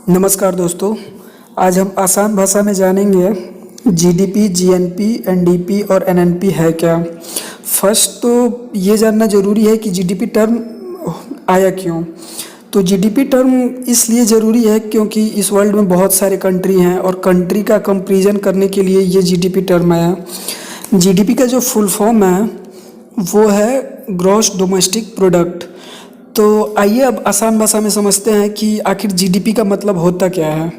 नमस्कार दोस्तों। आज हम आसान भाषा में जानेंगे जीडीपी, जीएनपी, एनडीपी और एनएनपी है क्या। फर्स्ट तो ये जानना ज़रूरी है कि जीडीपी टर्म आया क्यों। तो जीडीपी टर्म इसलिए ज़रूरी है क्योंकि इस वर्ल्ड में बहुत सारे कंट्री हैं और कंट्री का कंपैरिजन करने के लिए ये जीडीपी टर्म आया। जीडीपी का जो फुल फॉर्म है वो है ग्रॉस डोमेस्टिक प्रोडक्ट। तो आइए अब आसान भाषा में समझते हैं कि आखिर जीडीपी का मतलब होता क्या है।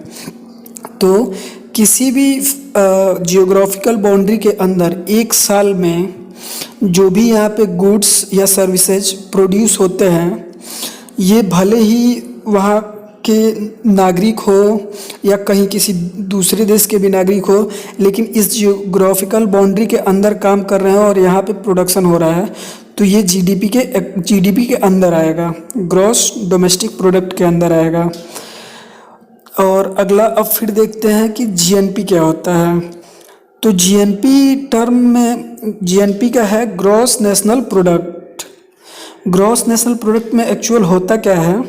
तो किसी भी जियोग्राफिकल बाउंड्री के अंदर एक साल में जो भी यहाँ पे गुड्स या सर्विसेज प्रोड्यूस होते हैं, ये भले ही वहाँ के नागरिक हो या कहीं किसी दूसरे देश के भी नागरिक हो, लेकिन इस जियोग्राफिकल बाउंड्री के अंदर काम कर रहे हैं और यहाँ पे प्रोडक्शन हो रहा है, तो ये जीडीपी के अंदर आएगा, ग्रॉस डोमेस्टिक प्रोडक्ट के अंदर आएगा। और अगला अब फिर देखते हैं कि जीएनपी क्या होता है। तो जीएनपी टर्म में जीएनपी का है gross national product. Gross national product में एक्चुअल होता क्या है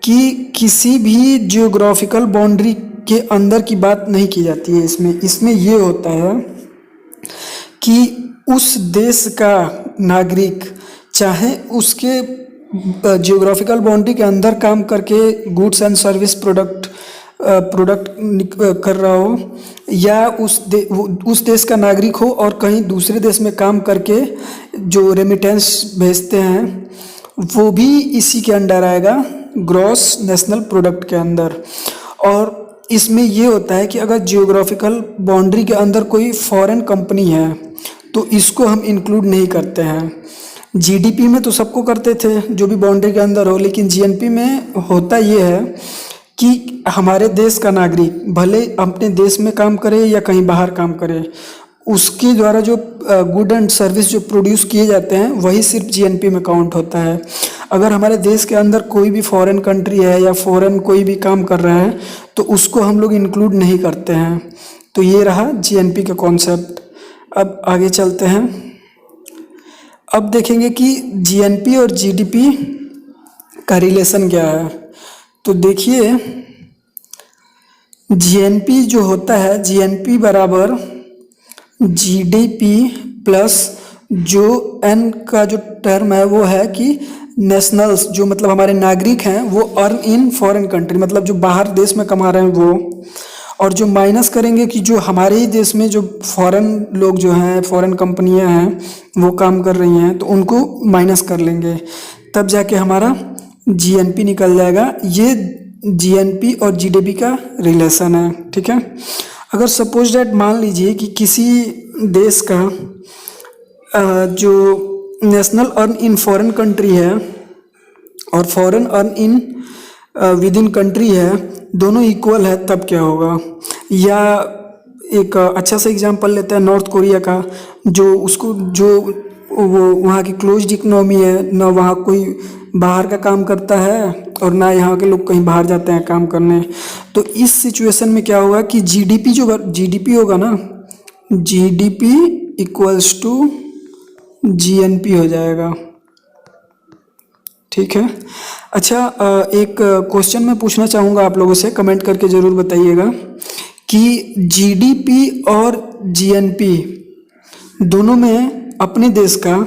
कि किसी भी जियोग्राफिकल बाउंड्री के अंदर की बात नहीं की जाती है। इसमें ये होता है कि उस देश का नागरिक चाहे उसके जियोग्राफिकल बाउंड्री के अंदर काम करके गुड्स एंड सर्विस प्रोडक्ट कर रहा हो, या उस देश का नागरिक हो और कहीं दूसरे देश में काम करके जो रेमिटेंस भेजते हैं, वो भी इसी के अंडर आएगा, ग्रॉस नेशनल प्रोडक्ट के अंदर। और इसमें ये होता है कि अगर जियोग्राफिकल बाउंड्री के अंदर कोई फॉरेन कंपनी है तो इसको हम इंक्लूड नहीं करते हैं। जीडीपी में तो सबको करते थे जो भी बाउंड्री के अंदर हो, लेकिन जीएनपी में होता ये है कि हमारे देश का नागरिक भले अपने देश में काम करे या कहीं बाहर काम करे, उसके द्वारा जो गुड एंड सर्विस जो प्रोड्यूस किए जाते हैं वही सिर्फ जीएनपी में काउंट होता है। अगर हमारे देश के अंदर कोई भी फॉरेन कंट्री है या फॉरेन कोई भी काम कर रहा है तो उसको हम लोग इंक्लूड नहीं करते हैं। तो ये रहा जीएनपी का कॉन्सेप्ट। अब आगे चलते हैं। अब देखेंगे कि जीएनपी और जीडीपी का रिलेशन क्या है। तो देखिए, जीएनपी जो होता है, जीएनपी बराबर जीडीपी प्लस जो एन का जो टर्म है वो है कि नेशनल्स, जो मतलब हमारे नागरिक हैं वो अर्न इन फॉरेन कंट्री, मतलब जो बाहर देश में कमा रहे हैं वो, और जो माइनस करेंगे कि जो हमारे ही देश में जो फॉरेन लोग जो हैं, फॉरेन कंपनियां हैं वो काम कर रही हैं, तो उनको माइनस कर लेंगे, तब जाके हमारा जीएनपी निकल जाएगा। ये जीएनपी और जीडीपी का रिलेशन है, ठीक है। अगर सपोज डैट मान लीजिए कि किसी देश का जो national earn in foreign country है और foreign earn in with in country है, दोनों इक्वल है, तब क्या होगा। या एक अच्छा सा एग्जांपल लेते हैं नॉर्थ कोरिया का, जो वो वहाँ की क्लोज्ड इकोनॉमी है, ना वहाँ कोई बाहर का काम करता है और ना यहाँ के लोग कहीं बाहर जाते हैं काम करने। तो इस सिचुएशन में क्या होगा कि जीडीपी होगा ना, जीडीपी इक्वल्स टू जीएनपी हो जाएगा, ठीक है। अच्छा, एक क्वेश्चन मैं पूछना चाहूँगा आप लोगों से, कमेंट करके ज़रूर बताइएगा कि जीडीपी और जीएनपी दोनों में अपने देश का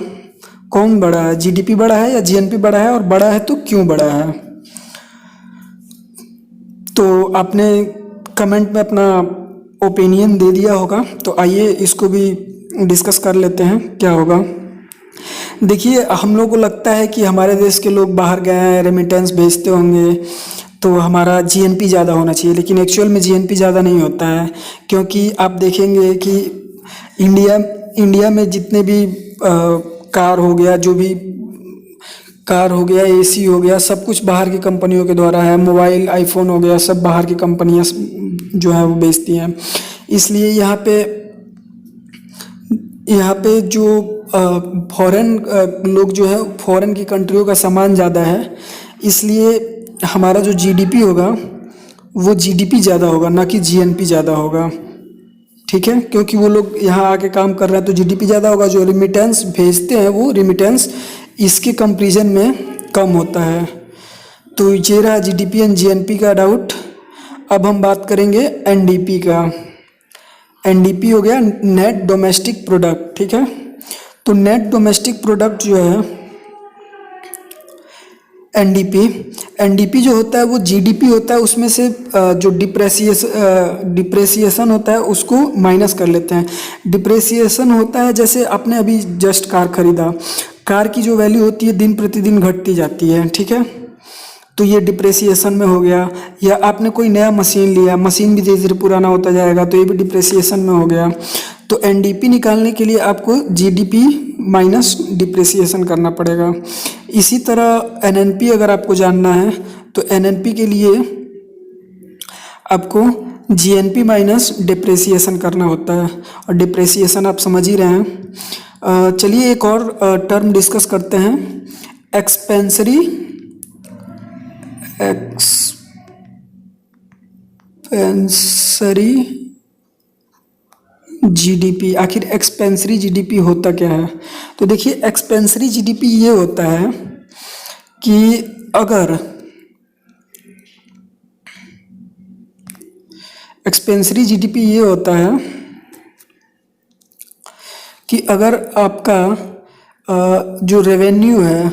कौन बड़ा है, जीडीपी बड़ा है या जीएनपी बड़ा है, और बड़ा है तो क्यों बड़ा है। तो आपने कमेंट में अपना ओपिनियन दे दिया होगा, तो आइए इसको भी डिस्कस कर लेते हैं क्या होगा। देखिए, हम लोग को लगता है कि हमारे देश के लोग बाहर गए हैं, रेमिटेंस भेजते होंगे, तो हमारा जीएनपी ज़्यादा होना चाहिए, लेकिन एक्चुअल में जीएनपी ज़्यादा नहीं होता है। क्योंकि आप देखेंगे कि इंडिया में जितने भी कार हो गया, जो भी कार हो गया, एसी हो गया, सब कुछ बाहर की कंपनियों के द्वारा है। मोबाइल, आईफोन हो गया, सब बाहर की कंपनियां जो है वो बेचती हैं। इसलिए यहाँ पे जो फॉरेन लोग जो है, फॉरेन की कंट्रियों का सामान ज़्यादा है, इसलिए हमारा जो जीडीपी होगा वो जीडीपी ज़्यादा होगा, ना कि जीएनपी ज़्यादा होगा, ठीक है। क्योंकि वो लोग यहाँ आके काम कर रहे हैं तो जीडीपी ज़्यादा होगा। जो रेमिटेंस भेजते हैं वो रेमिटेंस इसके कंपैरिजन में कम होता है। तो ये रहा जीडीपी एंड जीएनपी का डाउट। अब हम बात करेंगे एनडीपी का। एनडीपी हो गया नेट डोमेस्टिक प्रोडक्ट, ठीक है। तो नेट डोमेस्टिक प्रोडक्ट जो है एनडीपी जो होता है वो जीडीपी होता है, उसमें से जो डिप्रेसिएशन होता है उसको माइनस कर लेते हैं। डिप्रेसिएशन होता है जैसे आपने अभी जस्ट कार खरीदा, कार की जो वैल्यू होती है दिन प्रतिदिन घटती जाती है, ठीक है। तो ये डिप्रेसिएशन में हो गया। या आपने कोई नया मशीन लिया, मशीन भी धीरे धीरे पुराना होता जाएगा, तो ये भी डिप्रेसिएशन में हो गया। तो एनडीपी निकालने के लिए आपको जीडीपी माइनस डिप्रेसिएशन करना पड़ेगा। इसी तरह एनएनपी अगर आपको जानना है तो एनएनपी के लिए आपको जीएनपी माइनस डिप्रेसिएशन करना होता है, और डिप्रेसिएशन आप समझ ही रहे हैं। चलिए एक और टर्म डिस्कस करते हैं, एक्सपेंसरी जीडीपी। आखिर एक्सपेंसरी जीडीपी होता क्या है? तो देखिए एक्सपेंसरी जीडीपी ये होता है कि अगर एक्सपेंसरी जीडीपी ये होता है कि अगर आपका जो रेवेन्यू है,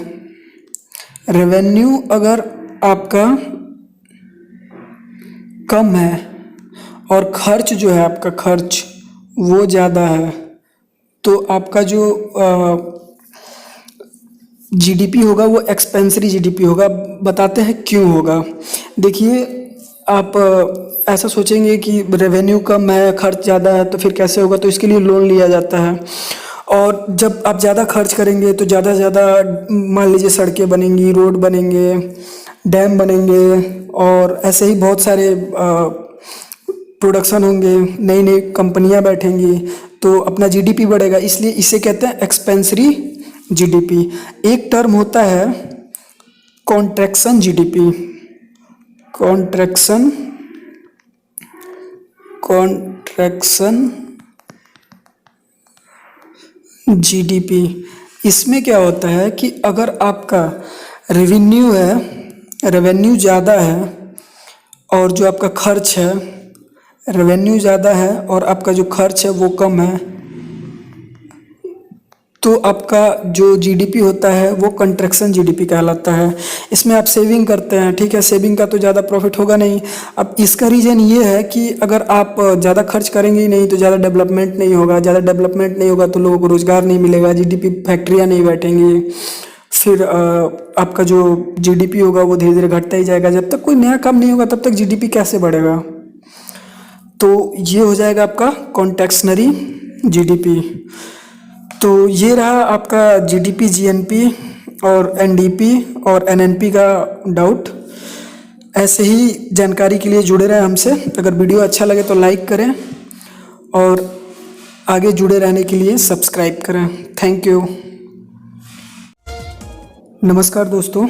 रेवेन्यू अगर आपका कम है और खर्च जो है आपका खर्च वो ज़्यादा है, तो आपका जो जीडीपी होगा वो एक्सपेंसरी जीडीपी होगा। बताते हैं क्यों होगा। देखिए आप ऐसा सोचेंगे कि रेवेन्यू कम है खर्च ज़्यादा है तो फिर कैसे होगा, तो इसके लिए लोन लिया जाता है। और जब आप ज़्यादा खर्च करेंगे तो ज़्यादा से ज़्यादा मान लीजिए सड़कें बनेंगी, रोड बनेंगे, डैम बनेंगे, और ऐसे ही बहुत सारे प्रोडक्शन होंगे, नई नई कंपनियां बैठेंगी, तो अपना जीडीपी बढ़ेगा। इसलिए इसे कहते हैं एक्सपेंसरी जीडीपी। एक टर्म होता है कॉन्ट्रैक्शन जीडीपी। Contraction GDP. इसमें क्या होता है कि अगर आपका रेवेन्यू है, रेवेन्यू ज़्यादा है और जो आपका खर्च है, रेवेन्यू ज़्यादा है और आपका जो खर्च है वो कम है, तो आपका जो जीडीपी होता है वो कंट्रैक्शन जीडीपी कहलाता है। इसमें आप सेविंग करते हैं, ठीक है, सेविंग का तो ज़्यादा प्रॉफिट होगा नहीं। अब इसका रीज़न ये है कि अगर आप ज़्यादा खर्च करेंगे ही नहीं तो ज़्यादा डेवलपमेंट नहीं होगा, ज़्यादा डेवलपमेंट नहीं होगा तो लोगों को रोज़गार नहीं मिलेगा, जीडीपी फैक्ट्रियाँ नहीं बैठेंगी, फिर आपका जो जीडीपी होगा वो धीरे धीरे घटता ही जाएगा। जब तक कोई नया काम नहीं होगा तब तक जीडीपी कैसे बढ़ेगा? तो ये हो जाएगा आपका कॉन्ट्रैक्शनरी जीडीपी। तो ये रहा आपका जीडीपी, जीएनपी और एनडीपी और एनएनपी का डाउट। ऐसे ही जानकारी के लिए जुड़े रहें हमसे। अगर वीडियो अच्छा लगे तो लाइक करें और आगे जुड़े रहने के लिए सब्सक्राइब करें। Thank you. नमस्कार दोस्तों,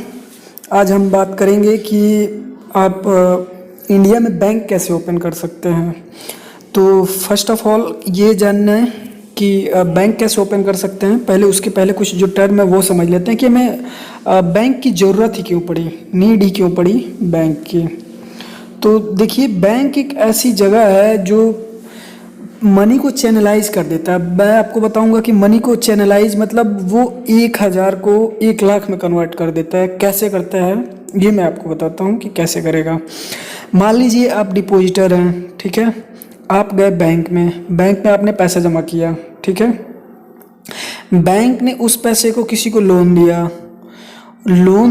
आज हम बात करेंगे कि आप इंडिया में बैंक कैसे ओपन कर सकते हैं। तो फर्स्ट ऑफ ऑल ये जानना है कि बैंक कैसे ओपन कर सकते हैं। पहले उसके पहले कुछ जो टर्म है वो समझ लेते हैं कि हमें बैंक की ज़रूरत ही क्यों पड़ी, नीड ही क्यों पड़ी बैंक की। तो देखिए बैंक एक ऐसी जगह है जो मनी को चैनलाइज कर देता है। मैं आपको बताऊंगा कि मनी को चैनलाइज मतलब वो 1000 को 1 लाख में कन्वर्ट कर देता है। कैसे करता है ये मैं आपको बताता हूँ कि कैसे करेगा। मान लीजिए आप डिपॉजिटर हैं, ठीक है, आप गए बैंक में आपने पैसा जमा किया, ठीक है। बैंक ने उस पैसे को किसी को लोन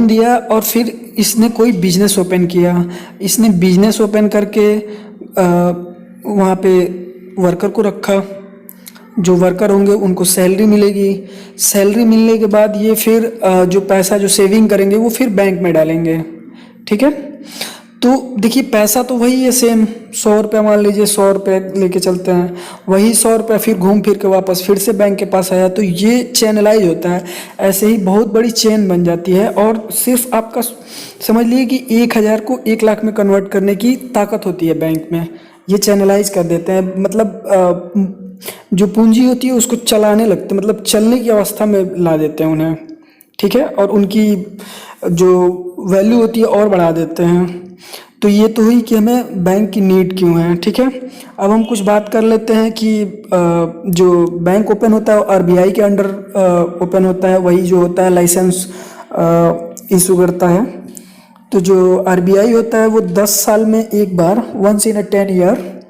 दिया और फिर इसने कोई बिजनेस ओपन किया। इसने बिजनेस ओपन करके वहाँ पे वर्कर को रखा। जो वर्कर होंगे उनको सैलरी मिलेगी। सैलरी मिलने के बाद ये फिर जो पैसा जो सेविंग करेंगे वो फिर बैंक में डालेंगे, ठीक है। तो देखिए पैसा तो वही है सेम, 100 रुपये मान लीजिए, 100 रुपये लेके चलते हैं, वही 100 रुपये फिर घूम फिर के वापस फिर से बैंक के पास आया, तो ये चैनलाइज होता है। ऐसे ही बहुत बड़ी चेन बन जाती है और सिर्फ आपका समझ लीजिए कि 1000 को 1 लाख में कन्वर्ट करने की ताकत होती है बैंक में। ये चैनलाइज कर देते हैं, मतलब जो पूंजी होती है उसको चलाने लगते हैं, मतलब चलने की अवस्था में ला देते हैं उन्हें, ठीक है, और उनकी जो वैल्यू होती है और बढ़ा देते हैं। तो ये तो हुई कि हमें बैंक की नीड क्यों है, ठीक है। अब हम कुछ बात कर लेते हैं कि जो बैंक ओपन होता है आरबीआई के अंडर ओपन होता है, वही जो होता है लाइसेंस इशू करता है। तो जो आरबीआई होता है वो 10 साल में एक बार, once in a 10 year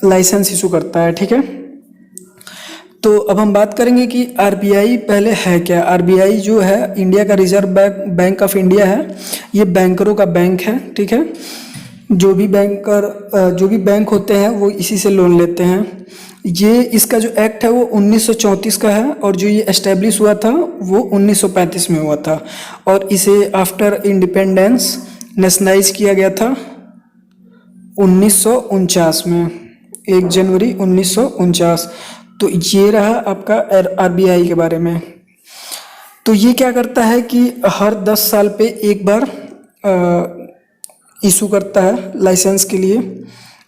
licence issue करता है, ठीक है। तो अब हम बात करेंगे कि आरबीआई पहले है क्या। आरबीआई जो है इंडिया का रिजर्व बैंक ऑफ इंडिया है। ये बैंकरों का बैंक है, ठीक है। जो भी बैंक होते हैं वो इसी से लोन लेते हैं। ये इसका जो एक्ट है वो 1934 का है और जो ये एस्टेब्लिश हुआ था वो 1935 में हुआ था और इसे आफ्टर इंडिपेंडेंस नेशनलाइज किया गया था 1949 में, 1 जनवरी 1949। तो ये रहा आपका आरबीआई के बारे में। तो ये क्या करता है कि हर 10 साल पे एक बार इशू करता है लाइसेंस के लिए,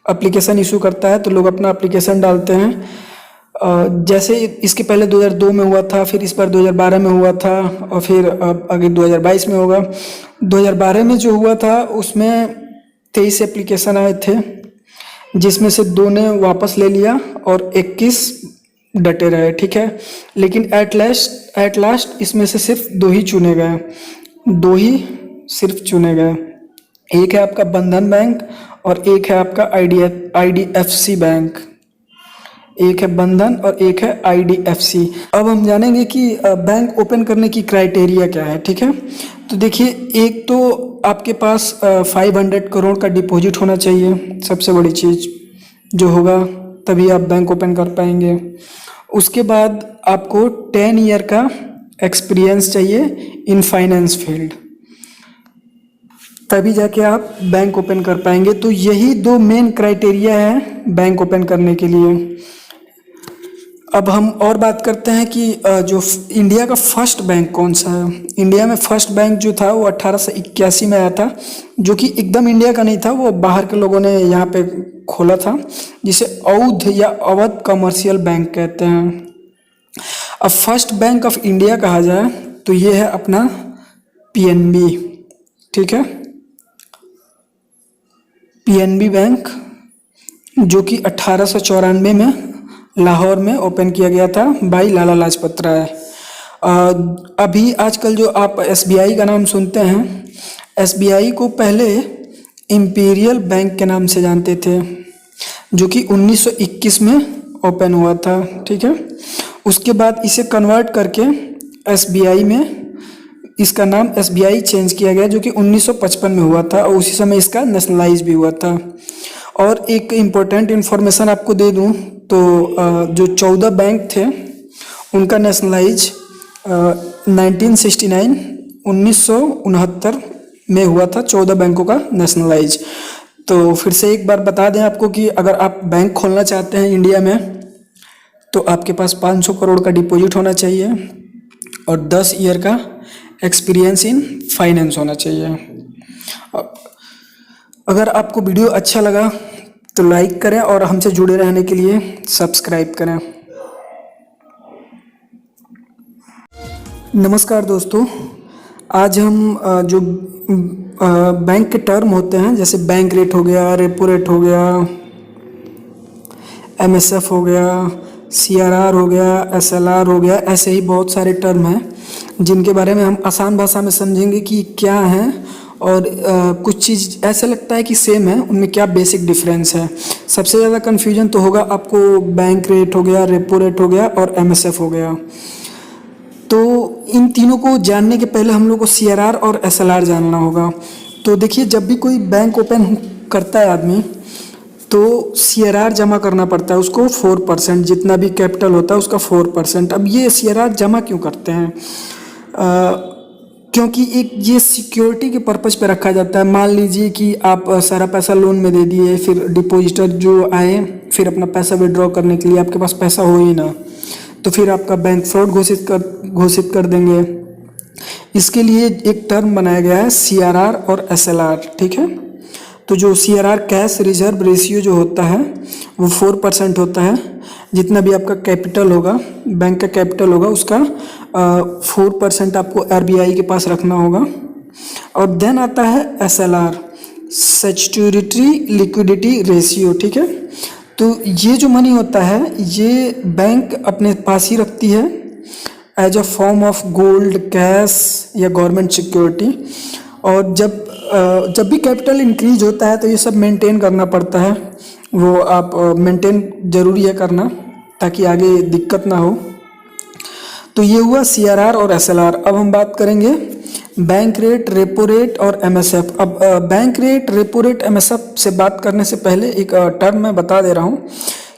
एप्लीकेशन इशू करता है। तो लोग अपना एप्लीकेशन डालते हैं। जैसे इसके पहले 2002 में हुआ था, फिर इस बार 2012 में हुआ था और फिर अब आगे 2022 में होगा। 2012 में जो हुआ था उसमें 23 एप्लीकेशन आए थे, जिसमें से 2 ने वापस ले लिया और 21 डटे रहे, ठीक है। लेकिन एट लास्ट इसमें से सिर्फ 2 ही चुने गए, 2 ही सिर्फ चुने गए। एक है आपका बंधन बैंक और एक है आपका आईडीएफसी बैंक। एक है बंधन और एक है आईडीएफसी। अब हम जानेंगे कि बैंक ओपन करने की क्राइटेरिया क्या है, ठीक है। तो देखिए, एक तो आपके पास 500 करोड़ का डिपॉजिट होना चाहिए, सबसे बड़ी चीज़ जो होगा, तभी आप बैंक ओपन कर पाएंगे। उसके बाद आपको 10 ईयर का एक्सपीरियंस चाहिए इन फाइनेंस फील्ड, तभी जाके आप बैंक ओपन कर पाएंगे। तो यही 2 मेन क्राइटेरिया है बैंक ओपन करने के लिए। अब हम और बात करते हैं कि जो इंडिया का फर्स्ट बैंक कौन सा है। इंडिया में फर्स्ट बैंक जो था वो 1881 में आया था, जो कि एकदम इंडिया का नहीं था, वो बाहर के लोगों ने यहाँ पे खोला था, जिसे औध या अवध कमर्शियल बैंक कहते हैं। अब फर्स्ट बैंक ऑफ इंडिया कहा जाए तो ये है अपना पीएनबी, ठीक है। पीएनबी बैंक जो कि 1894 में लाहौर में ओपन किया गया था बाई लाला लाजपत राय। अभी आजकल जो आप एसबीआई का नाम सुनते हैं, एसबीआई को पहले इंपीरियल बैंक के नाम से जानते थे, जो कि 1921 में ओपन हुआ था, ठीक है। उसके बाद इसे कन्वर्ट करके एसबीआई में इसका नाम एसबीआई चेंज किया गया, जो कि 1955 में हुआ था और उसी समय इसका नेशनलाइज भी हुआ था। और एक इम्पोर्टेंट इन्फॉर्मेशन आपको दे दूं तो जो 14 बैंक थे उनका नेशनलाइज 1969 में हुआ था, 14 बैंकों का नेशनलाइज। तो फिर से एक बार बता दें आपको कि अगर आप बैंक खोलना चाहते हैं इंडिया में तो आपके पास 500 करोड़ का डिपॉजिट होना चाहिए और 10 ईयर का एक्सपीरियंस इन फाइनेंस होना चाहिए। अगर आपको वीडियो अच्छा लगा तो लाइक करें और हमसे जुड़े रहने के लिए सब्सक्राइब करें। नमस्कार दोस्तों, आज हम जो बैंक के टर्म होते हैं, जैसे बैंक रेट हो गया, रेपो रेट हो गया, एमएसएफ हो गया, सीआरआर हो गया, एसएलआर हो गया, ऐसे ही बहुत सारे टर्म हैं जिनके बारे में हम आसान भाषा में समझेंगे कि क्या हैं और कुछ चीज़ ऐसा लगता है कि सेम है, उनमें क्या बेसिक डिफरेंस है। सबसे ज़्यादा कन्फ्यूजन तो होगा आपको बैंक रेट हो गया, रेपो रेट हो गया और एमएसएफ हो गया। तो इन तीनों को जानने के पहले हम लोग को सीआरआर और एसएलआर जानना होगा। तो देखिए, जब भी कोई बैंक ओपन करता है आदमी तो सीआरआर जमा करना पड़ता है उसको 4%, जितना भी कैपिटल होता है उसका 4%। अब ये सीआरआर जमा क्यों करते हैं? क्योंकि एक ये सिक्योरिटी के पर्पज़ पे रखा जाता है। मान लीजिए कि आप सारा पैसा लोन में दे दिए, फिर डिपॉजिटर जो आए फिर अपना पैसा विड्रॉ करने के लिए आपके पास पैसा हो ही ना, तो फिर आपका बैंक फ्रॉड घोषित कर देंगे। इसके लिए एक टर्म बनाया गया है सीआरआर और एसएलआर, ठीक है। तो जो सीआरआर कैश रिजर्व रेशियो जो होता है वो 4% होता है। जितना भी आपका कैपिटल होगा, बैंक का कैपिटल होगा, उसका 4% आपको आरबीआई के पास रखना होगा और देन आता है SLR, स्टैट्यूटरी लिक्विडिटी रेशियो, ठीक है। तो ये जो मनी होता है ये बैंक अपने पास ही रखती है as a form of gold, cash या गवर्नमेंट सिक्योरिटी। और जब भी कैपिटल इंक्रीज होता है तो ये सब मेंटेन करना पड़ता है, वो आप मेंटेन ज़रूरी है करना ताकि आगे दिक्कत ना हो। तो ये हुआ CRR और SLR। अब हम बात करेंगे बैंक रेट, रेपो रेट और MSF। अब bank rate, repo rate, MSF से बात करने से पहले एक टर्म मैं बता दे रहा हूँ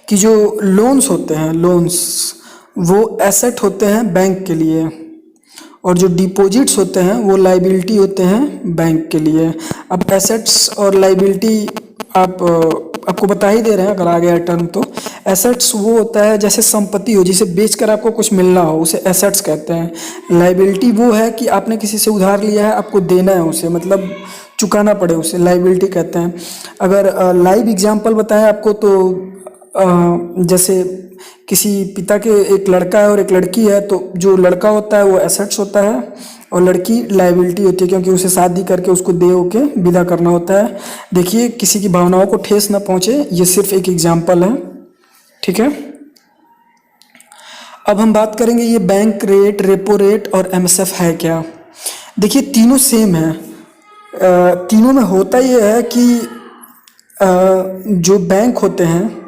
कि जो लोन्स होते हैं, लोन्स वो एसेट होते हैं बैंक के लिए, और जो डिपॉजिट्स होते हैं वो लाइबिलिटी होते हैं बैंक के लिए। अब एसेट्स और लाइबिलिटी आपको बता ही दे रहे हैं अगर आ गया टर्म तो। एसेट्स वो होता है जैसे संपत्ति हो, जिसे बेचकर आपको कुछ मिलना हो, उसे एसेट्स कहते हैं। लाइबिलिटी वो है कि आपने किसी से उधार लिया है, आपको देना है उसे, मतलब चुकाना पड़े, उसे लाइबिलिटी कहते हैं। अगर लाइव एग्जांपल बताएं आपको तो जैसे किसी पिता के एक लड़का है और एक लड़की है, तो जो लड़का होता है वो एसेट्स होता है और लड़की लाइबिलिटी होती है, क्योंकि उसे शादी करके उसको दे होके विदा करना होता है। देखिए किसी की भावनाओं को ठेस ना पहुंचे, ये सिर्फ एक एग्जाम्पल है, ठीक है। अब हम बात करेंगे ये बैंक रेट, रेपो रेट और MSF है क्या। देखिए तीनों सेम है। तीनों में होता ये है कि जो बैंक होते हैं,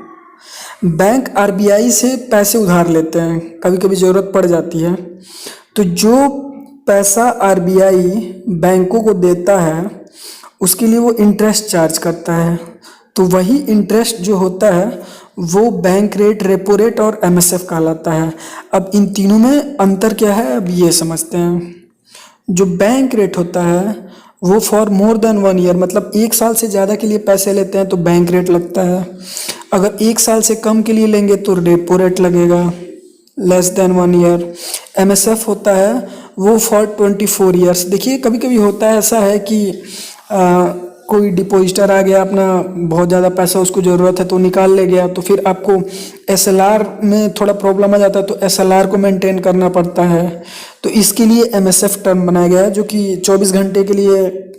बैंक RBI से पैसे उधार लेते हैं, कभी कभी ज़रूरत पड़ जाती है, तो जो पैसा RBI बैंकों को देता है उसके लिए वो इंटरेस्ट चार्ज करता है। तो वही इंटरेस्ट जो होता है वो बैंक रेट, रेपो रेट और MSF कहलाता है। अब इन तीनों में अंतर क्या है, अब ये समझते हैं। जो बैंक रेट होता है वो फॉर मोर देन 1 ईयर, मतलब 1 साल से ज़्यादा के लिए पैसे लेते हैं तो बैंक रेट लगता है। अगर 1 साल से कम के लिए लेंगे तो रेपो रेट लगेगा, लेस देन 1 ईयर। MSF होता है वो फॉर 24 ईयर्स। देखिए कभी कभी होता है ऐसा है कि कोई डिपॉजिटर आ गया, अपना बहुत ज़्यादा पैसा उसको ज़रूरत है तो निकाल ले गया, तो फिर आपको SLR में थोड़ा प्रॉब्लम आ जाता है, तो SLR को मेंटेन करना पड़ता है। तो इसके लिए MSF टर्म बनाया गया है, जो कि 24 घंटे के लिए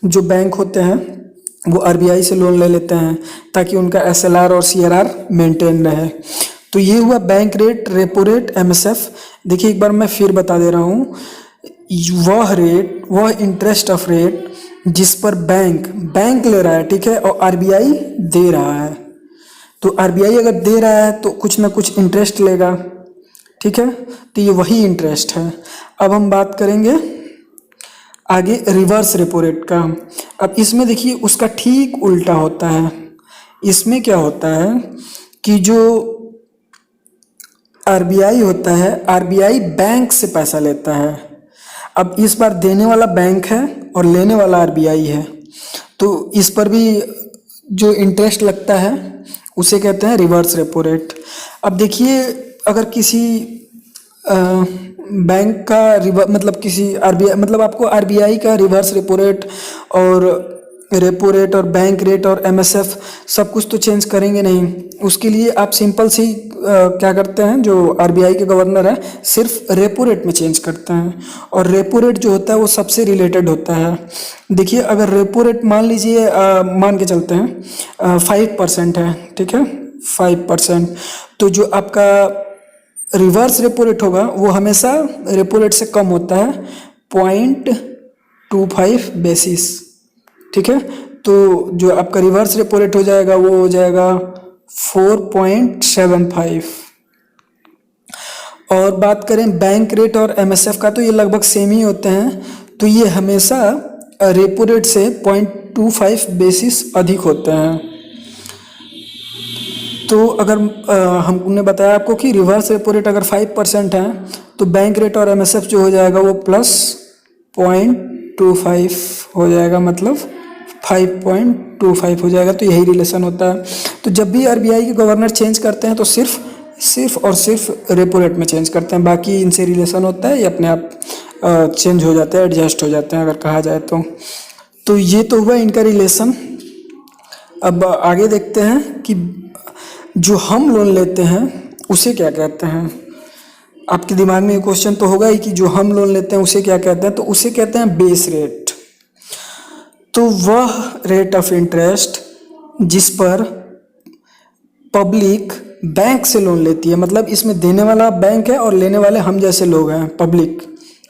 जो बैंक होते हैं वो RBI से लोन ले लेते हैं ताकि उनका SLR और CRR मेंटेन रहे। तो ये हुआ bank rate, repo rate, MSF। देखिए एक बार मैं फिर बता दे रहा हूँ, वह रेट, वह इंटरेस्ट ऑफ रेट जिस पर बैंक ले रहा है, ठीक है, और RBI दे रहा है। तो RBI अगर दे रहा है तो कुछ ना कुछ इंटरेस्ट लेगा, ठीक है, तो ये वही इंटरेस्ट है। अब हम बात करेंगे आगे रिवर्स रेपो रेट का। अब इसमें देखिए उसका ठीक उल्टा होता है। इसमें क्या होता है कि जो RBI होता है, RBI बैंक से पैसा लेता है। अब इस बार देने वाला बैंक है और लेने वाला RBI है, तो इस पर भी जो इंटरेस्ट लगता है उसे कहते हैं रिवर्स रेपो रेट। अब देखिए अगर किसी बैंक का मतलब किसी RBI, मतलब आपको RBI का रिवर्स रेपो रेट और रेपो रेट और बैंक रेट और MSF सब कुछ तो चेंज करेंगे नहीं। उसके लिए आप सिंपल सी क्या करते हैं, जो RBI के गवर्नर है सिर्फ रेपो रेट में चेंज करते हैं, और रेपो रेट जो होता है वो सबसे रिलेटेड होता है। देखिए अगर रेपो रेट मान लीजिए मान के चलते हैं 5% है, ठीक है, 5%, तो जो आपका रिवर्स रेपो रेट होगा वो हमेशा रेपो रेट से कम होता है 0.25 बेसिस, ठीक है। तो जो आपका रिवर्स रेपो रेट हो जाएगा वो हो जाएगा 4.75। और बात करें बैंक रेट और MSF का तो ये लगभग सेम ही होते हैं, तो ये हमेशा रेपो रेट से 0.25 बेसिस अधिक होते हैं। तो अगर हमने बताया आपको कि रिवर्स रेपो रेट अगर 5% है तो बैंक रेट और MSF जो हो जाएगा वो प्लस 0.25 हो जाएगा, मतलब 5.25 हो जाएगा। तो यही रिलेशन होता है। तो जब भी RBI के गवर्नर चेंज करते हैं तो सिर्फ और सिर्फ रेपो रेट में चेंज करते हैं, बाकी इनसे रिलेशन होता है ये अपने आप चेंज हो जाते हैं, एडजस्ट हो जाते हैं अगर कहा जाए तो ये तो हुआ इनका रिलेशन। अब आगे देखते हैं कि जो हम लोन लेते हैं उसे क्या कहते हैं। आपके दिमाग में ये क्वेश्चन तो होगा ही कि जो हम लोन लेते हैं उसे क्या कहते हैं, तो उसे कहते हैं बेस रेट। तो वह रेट ऑफ इंटरेस्ट जिस पर पब्लिक बैंक से लोन लेती है, मतलब इसमें देने वाला बैंक है और लेने वाले हम जैसे लोग हैं, पब्लिक।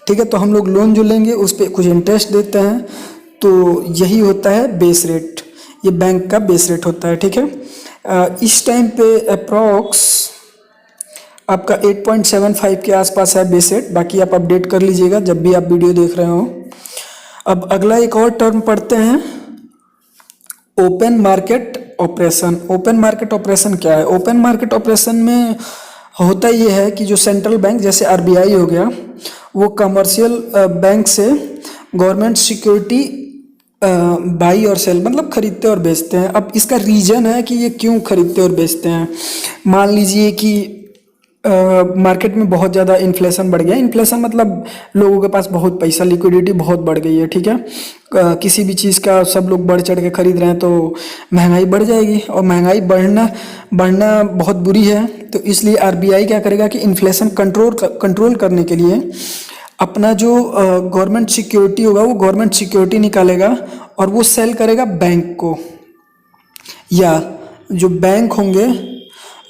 ठीक है, तो हम लोग लोन जो लेंगे उस पर कुछ इंटरेस्ट देते हैं, तो यही होता है बेस रेट। ये बैंक का बेस रेट होता है। ठीक है, इस टाइम पे अप्रॉक्स आपका 8.75 के आसपास है बेस रेट। बाकी आप अपडेट कर लीजिएगा जब भी आप वीडियो देख रहे हो। अब अगला एक और टर्म पढ़ते हैं, open market operation. Open market operation क्या है? ओपन मार्केट ऑपरेशन में होता ये है कि जो सेंट्रल बैंक जैसे आरबीआई हो गया, वो कमर्शियल बैंक से गवर्नमेंट सिक्योरिटी बाई और सेल, मतलब खरीदते और बेचते हैं। अब इसका रीज़न है कि ये क्यों खरीदते और बेचते हैं। मान लीजिए कि मार्केट में बहुत ज़्यादा इन्फ्लेशन बढ़ गया। इन्फ्लेशन मतलब लोगों के पास बहुत पैसा, लिक्विडिटी बहुत बढ़ गई है। ठीक है, किसी भी चीज़ का सब लोग बढ़ चढ़ के खरीद रहे हैं तो महंगाई बढ़ जाएगी, और महंगाई बढ़ना बहुत बुरी है। तो इसलिए आरबीआई क्या करेगा कि इन्फ्लेशन कंट्रोल करने के लिए अपना जो गवर्नमेंट सिक्योरिटी होगा वो गवर्नमेंट सिक्योरिटी निकालेगा और वो सेल करेगा बैंक को, या जो बैंक होंगे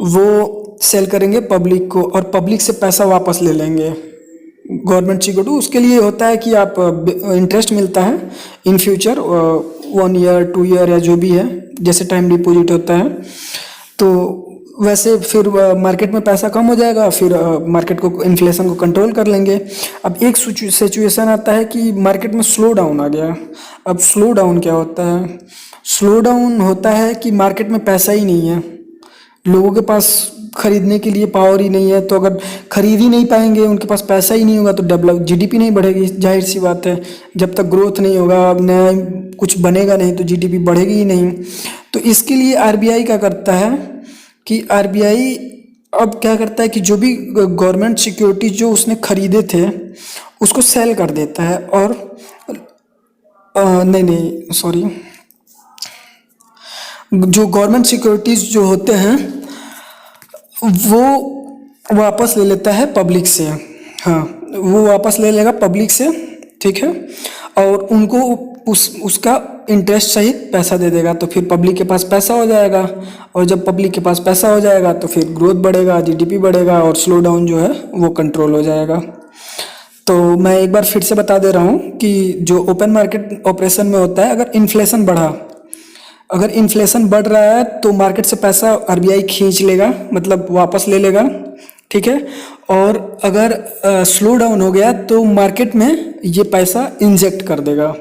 वो सेल करेंगे पब्लिक को, और पब्लिक से पैसा वापस ले लेंगे गवर्नमेंट सिक्योरिटी। उसके लिए होता है कि आप इंटरेस्ट मिलता है इन फ्यूचर 1 ईयर 2 ईयर या जो भी है, जैसे टाइम डिपॉजिट होता है। तो वैसे फिर मार्केट में पैसा कम हो जाएगा, फिर मार्केट को इन्फ्लेशन को कंट्रोल कर लेंगे। अब एक सिचुएशन आता है कि मार्केट में स्लो डाउन आ गया। अब स्लो डाउन क्या होता है? स्लो डाउन होता है कि मार्केट में पैसा ही नहीं है, लोगों के पास खरीदने के लिए पावर ही नहीं है। तो अगर खरीद ही नहीं पाएंगे, उनके पास पैसा ही नहीं होगा, तो डेवलप जीडीपी नहीं बढ़ेगी। जाहिर सी बात है, जब तक ग्रोथ नहीं होगा, नया कुछ बनेगा नहीं, तो जीडीपी बढ़ेगी ही नहीं। तो इसके लिए आरबीआई क्या करता है कि आरबीआई अब क्या करता है कि जो भी गवर्नमेंट सिक्योरिटी जो उसने खरीदे थे उसको सेल कर देता है। और नहीं सॉरी, जो गवर्नमेंट सिक्योरिटीज जो होते हैं वो वापस ले लेता है पब्लिक से। हाँ, वो वापस ले लेगा पब्लिक से। ठीक है, और उनको उसका इंटरेस्ट सहित पैसा दे देगा। तो फिर पब्लिक के पास पैसा हो जाएगा, और जब पब्लिक के पास पैसा हो जाएगा तो फिर ग्रोथ बढ़ेगा, जीडीपी बढ़ेगा, और स्लो डाउन जो है वो कंट्रोल हो जाएगा। तो मैं एक बार फिर से बता दे रहा हूँ कि जो ओपन मार्केट ऑपरेशन में होता है, अगर इन्फ्लेशन बढ़ रहा है तो मार्केट से पैसा आरबीआई खींच लेगा, मतलब वापस ले लेगा। ठीक है, और अगर स्लो डाउन हो गया तो मार्केट में ये पैसा इंजेक्ट कर देगा।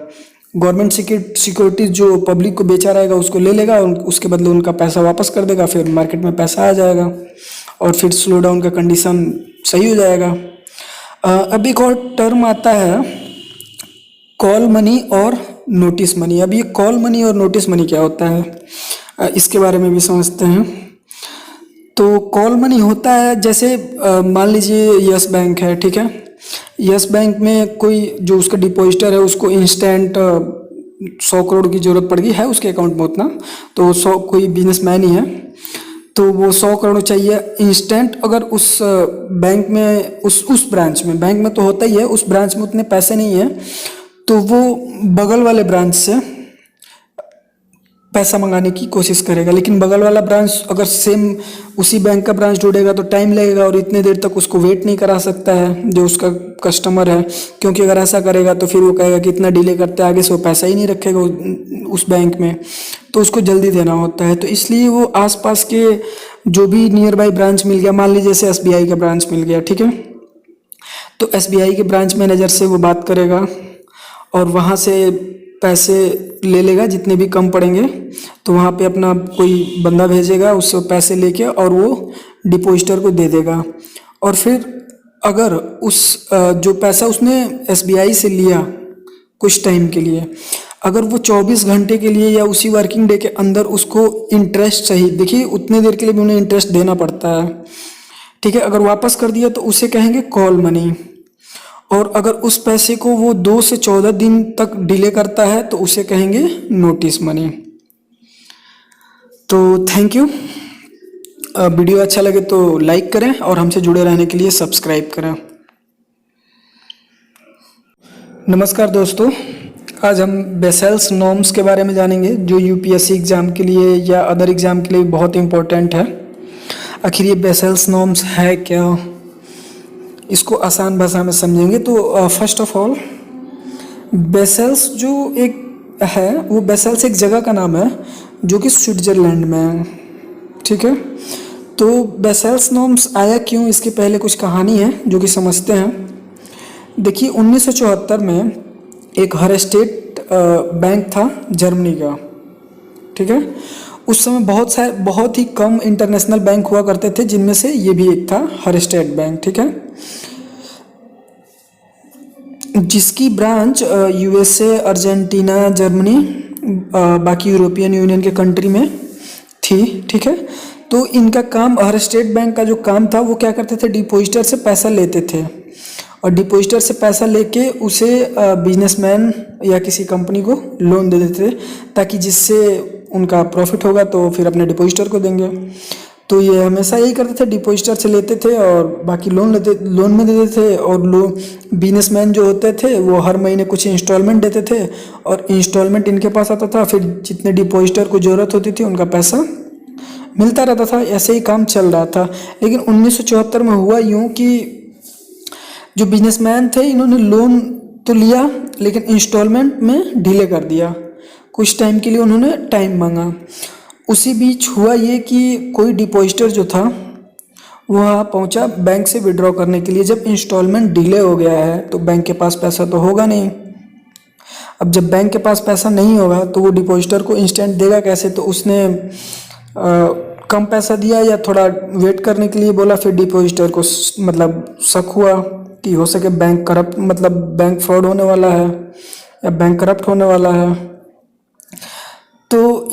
गवर्नमेंट सिक्योरिटीज जो पब्लिक को बेचा रहेगा उसको ले लेगा, और उसके बदले उनका पैसा वापस कर देगा। फिर मार्केट में पैसा आ जाएगा और फिर स्लो डाउन का कंडीशन सही हो जाएगा। अब एक और टर्म आता है कॉल मनी और नोटिस मनी। अब ये कॉल मनी और नोटिस मनी क्या होता है, इसके बारे में भी समझते हैं। तो कॉल मनी होता है जैसे मान लीजिए यस बैंक है। ठीक है, यस बैंक में कोई जो उसका डिपॉजिटर है उसको इंस्टेंट 100 करोड़ की ज़रूरत पड़ गई है उसके अकाउंट में उतना, तो 100 कोई बिजनेसमैन ही है तो वो 100 करोड़ चाहिए इंस्टेंट। अगर उस बैंक में उस ब्रांच में, बैंक में तो होता ही है, उस ब्रांच में उतने पैसे नहीं है तो वो बगल वाले ब्रांच से पैसा मंगाने की कोशिश करेगा। लेकिन बगल वाला ब्रांच अगर सेम उसी बैंक का ब्रांच ढूंढेगा तो टाइम लगेगा, और इतने देर तक उसको वेट नहीं करा सकता है जो उसका कस्टमर है। क्योंकि अगर ऐसा करेगा तो फिर वो कहेगा कि इतना डिले करते आगे से वो पैसा ही नहीं रखेगा उस बैंक में, तो उसको जल्दी देना होता है। तो इसलिए वो आसपास के जो भी नियर बाई ब्रांच मिल गया, मान लीजिए जैसे एसबीआई का ब्रांच मिल गया। ठीक है, तो एसबीआई के ब्रांच मैनेजर से वो बात करेगा और वहाँ से पैसे ले लेगा जितने भी कम पड़ेंगे। तो वहाँ पे अपना कोई बंदा भेजेगा, उससे पैसे लेके और वो डिपॉजिटर को दे देगा। और फिर अगर उस जो पैसा उसने एसबीआई से लिया कुछ टाइम के लिए, अगर वो 24 घंटे के लिए या उसी वर्किंग डे के अंदर उसको इंटरेस्ट सहित, देखिए उतने देर के लिए भी उन्हें इंटरेस्ट देना पड़ता है। ठीक है, अगर वापस कर दिया तो उसे कहेंगे कॉल मनी। और अगर उस पैसे को वो 2 से 14 दिन तक डिले करता है तो उसे कहेंगे नोटिस मनी। तो थैंक यू। वीडियो अच्छा लगे तो लाइक करें और हमसे जुड़े रहने के लिए सब्सक्राइब करें। नमस्कार दोस्तों, आज हम बेसेल्स नॉर्म्स के बारे में जानेंगे जो यूपीएससी एग्ज़ाम के लिए या अदर एग्ज़ाम के लिए बहुत इम्पोर्टेंट है। आखिर ये बेसेल्स नॉर्म्स है क्या, इसको आसान भाषा में समझेंगे। तो फर्स्ट ऑफ ऑल बेसेल्स जो एक है वो बेसेल्स एक जगह का नाम है जो कि स्विट्ज़रलैंड में है, ठीक है। तो बेसेल्स नॉर्म्स आया क्यों, इसके पहले कुछ कहानी है जो कि समझते हैं। देखिए 1974 में एक हरस्टेट बैंक था जर्मनी का, ठीक है। उस समय बहुत ही कम इंटरनेशनल बैंक हुआ करते थे, जिनमें से ये भी एक था हरस्टेट बैंक, ठीक है, जिसकी ब्रांच यूएसए, अर्जेंटीना, जर्मनी, बाकी यूरोपियन यूनियन के कंट्री में थी, ठीक है। तो इनका काम, हरस्टेट बैंक का जो काम था वो क्या करते थे, डिपॉजिटर से पैसा लेते थे और डिपॉजिटर से पैसा लेके उसे बिजनेसमैन या किसी कंपनी को लोन दे देते थे, ताकि जिससे उनका प्रॉफिट होगा तो फिर अपने डिपॉजिटर को देंगे। तो ये हमेशा यही करते थे, डिपॉजिटर से लेते थे और बाकी लोन में दे देते थे। और बिजनेसमैन जो होते थे वो हर महीने कुछ इंस्टॉलमेंट देते थे और इंस्टॉलमेंट इनके पास आता था, फिर जितने डिपॉजिटर को ज़रूरत होती थी उनका पैसा मिलता रहता था। ऐसे ही काम चल रहा था। लेकिन 1974 में हुआ यूँ कि जो बिजनेसमैन थे इन्होंने लोन तो लिया लेकिन इंस्टॉलमेंट में डिले कर दिया, कुछ टाइम के लिए उन्होंने टाइम मांगा। उसी बीच हुआ ये कि कोई डिपॉजिटर जो था वह पहुंचा बैंक से विड्रॉ करने के लिए। जब इंस्टॉलमेंट डिले हो गया है तो बैंक के पास पैसा तो होगा नहीं। अब जब बैंक के पास पैसा नहीं होगा तो वो डिपॉजिटर को इंस्टेंट देगा कैसे, तो उसने कम पैसा दिया या थोड़ा वेट करने के लिए बोला। फिर डिपॉजिटर को मतलब शक हुआ कि हो सके बैंक करप्ट, मतलब बैंक फ्रॉड होने वाला है या बैंक करप्ट होने वाला है। तो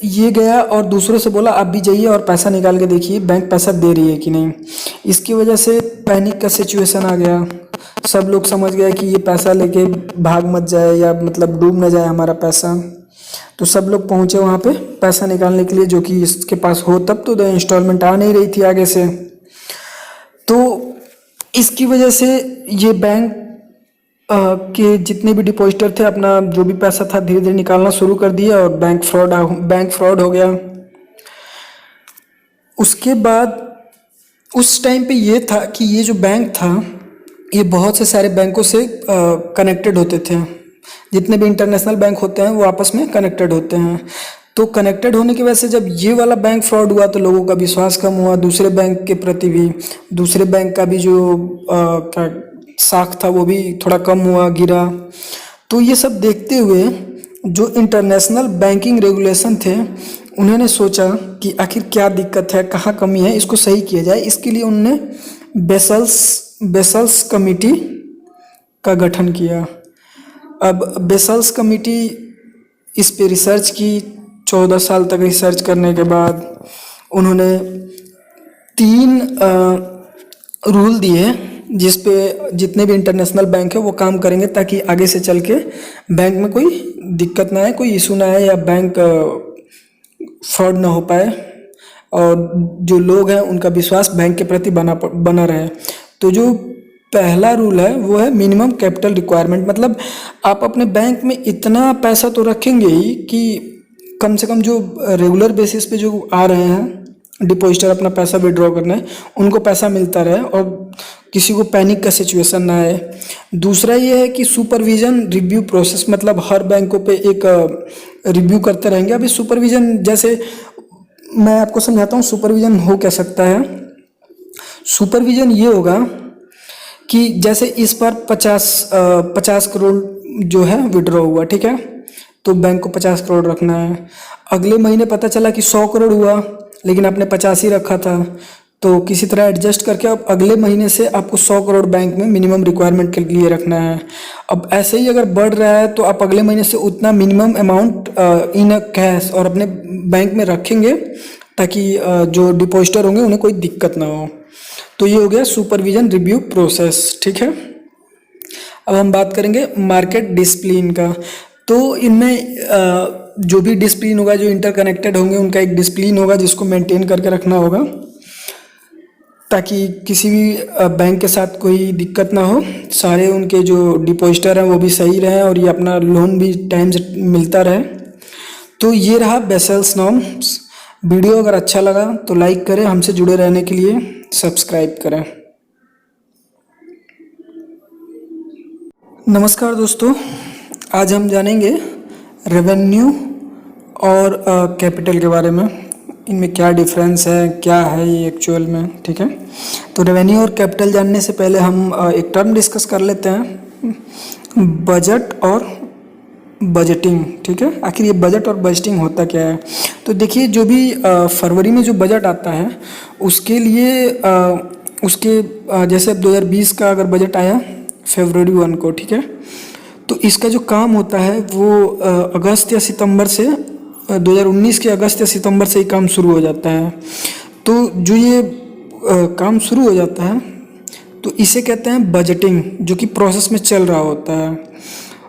ये गया और दूसरों से बोला आप भी जाइए और पैसा निकाल के देखिए बैंक पैसा दे रही है कि नहीं। इसकी वजह से पैनिक का सिचुएशन आ गया। सब लोग समझ गए कि ये पैसा लेके भाग मत जाए या मतलब डूब न जाए हमारा पैसा। तो सब लोग पहुंचे वहाँ पे पैसा निकालने के लिए, जो कि इसके पास हो तब तो इंस्टॉलमेंट आ नहीं रही थी आगे से। तो इसकी वजह से ये बैंक के जितने भी डिपॉजिटर थे अपना जो भी पैसा था धीरे धीरे निकालना शुरू कर दिया और बैंक फ्रॉड हो गया। उसके बाद उस टाइम पे ये था कि ये जो बैंक था ये बहुत से सारे बैंकों से कनेक्टेड होते थे। जितने भी इंटरनेशनल बैंक होते हैं वो आपस में कनेक्टेड होते हैं। तो कनेक्टेड होने की वजह से जब ये वाला बैंक फ्रॉड हुआ तो लोगों का विश्वास कम हुआ दूसरे बैंक के प्रति भी। दूसरे बैंक का भी जो क्या साख था वो भी थोड़ा कम हुआ, गिरा। तो ये सब देखते हुए जो इंटरनेशनल बैंकिंग रेगुलेशन थे उन्होंने सोचा कि आखिर क्या दिक्कत है, कहाँ कमी है, इसको सही किया जाए। इसके लिए उन्होंने बेसल्स कमेटी का गठन किया। अब बेसल्स कमेटी इस पे रिसर्च की। 14 साल तक रिसर्च करने के बाद उन्होंने 3 रूल दिए जिस पे जितने भी इंटरनेशनल बैंक है वो काम करेंगे, ताकि आगे से चल के बैंक में कोई दिक्कत ना आए, कोई इशू ना आए या बैंक फ्रॉड ना हो पाए और जो लोग हैं उनका विश्वास बैंक के प्रति बना रहे। तो जो पहला रूल है वो है मिनिमम कैपिटल रिक्वायरमेंट। मतलब आप अपने बैंक में इतना पैसा तो रखेंगे ही कि कम से कम जो रेगुलर बेसिस पे जो आ रहे हैं डिपॉजिटर अपना पैसा विड्रॉ करना है उनको पैसा मिलता रहे और किसी को पैनिक का सिचुएशन ना आए। दूसरा ये है कि सुपरविजन रिव्यू प्रोसेस, मतलब हर बैंकों पे एक रिव्यू करते रहेंगे। अभी सुपरविजन जैसे मैं आपको समझाता हूँ सुपरविजन हो क्या सकता है। सुपरविजन ये होगा कि जैसे इस बार 50 करोड़ जो है विड्रॉ हुआ, ठीक है, तो बैंक को 50 करोड़ रखना है। अगले महीने पता चला कि 100 करोड़ हुआ लेकिन आपने 50 ही रखा था, तो किसी तरह एडजस्ट करके अब अगले महीने से आपको 100 करोड़ बैंक में मिनिमम रिक्वायरमेंट के लिए रखना है। अब ऐसे ही अगर बढ़ रहा है तो आप अगले महीने से उतना मिनिमम अमाउंट इन कैश और अपने बैंक में रखेंगे ताकि जो डिपॉजिटर होंगे उन्हें कोई दिक्कत ना हो। तो ये हो गया सुपरविजन रिव्यू प्रोसेस, ठीक है। अब हम बात करेंगे मार्केट डिसिप्लिन का। तो इनमें जो भी डिसिप्लिन होगा, जो इंटरकनेक्टेड होंगे उनका एक डिसिप्लिन होगा जिसको मेंटेन करके रखना होगा। ताकि किसी भी बैंक के साथ कोई दिक्कत ना हो, सारे उनके जो डिपॉजिटर हैं वो भी सही रहें और ये अपना लोन भी टाइम से मिलता रहे। तो ये रहा बेसल्स नॉर्म्स। वीडियो अगर अच्छा लगा तो लाइक करें, हमसे जुड़े रहने के लिए सब्सक्राइब करें। नमस्कार दोस्तों, आज हम जानेंगे रेवेन्यू और कैपिटल के बारे में। इनमें क्या डिफरेंस है, क्या है ये एक्चुअल में, ठीक है। तो रेवेन्यू और कैपिटल जानने से पहले हम एक टर्म डिस्कस कर लेते हैं, बजट और बजटिंग, ठीक है। आखिर ये बजट और बजटिंग होता क्या है? तो देखिए, जो भी फरवरी में जो बजट आता है उसके लिए जैसे अब 2020 का अगर बजट आया फरवरी 1 को, ठीक है, तो इसका जो काम होता है वो अगस्त या सितंबर से 2019 के अगस्त या सितंबर से ही काम शुरू हो जाता है। तो जो ये काम शुरू हो जाता है तो इसे कहते हैं बजटिंग, जो कि प्रोसेस में चल रहा होता है।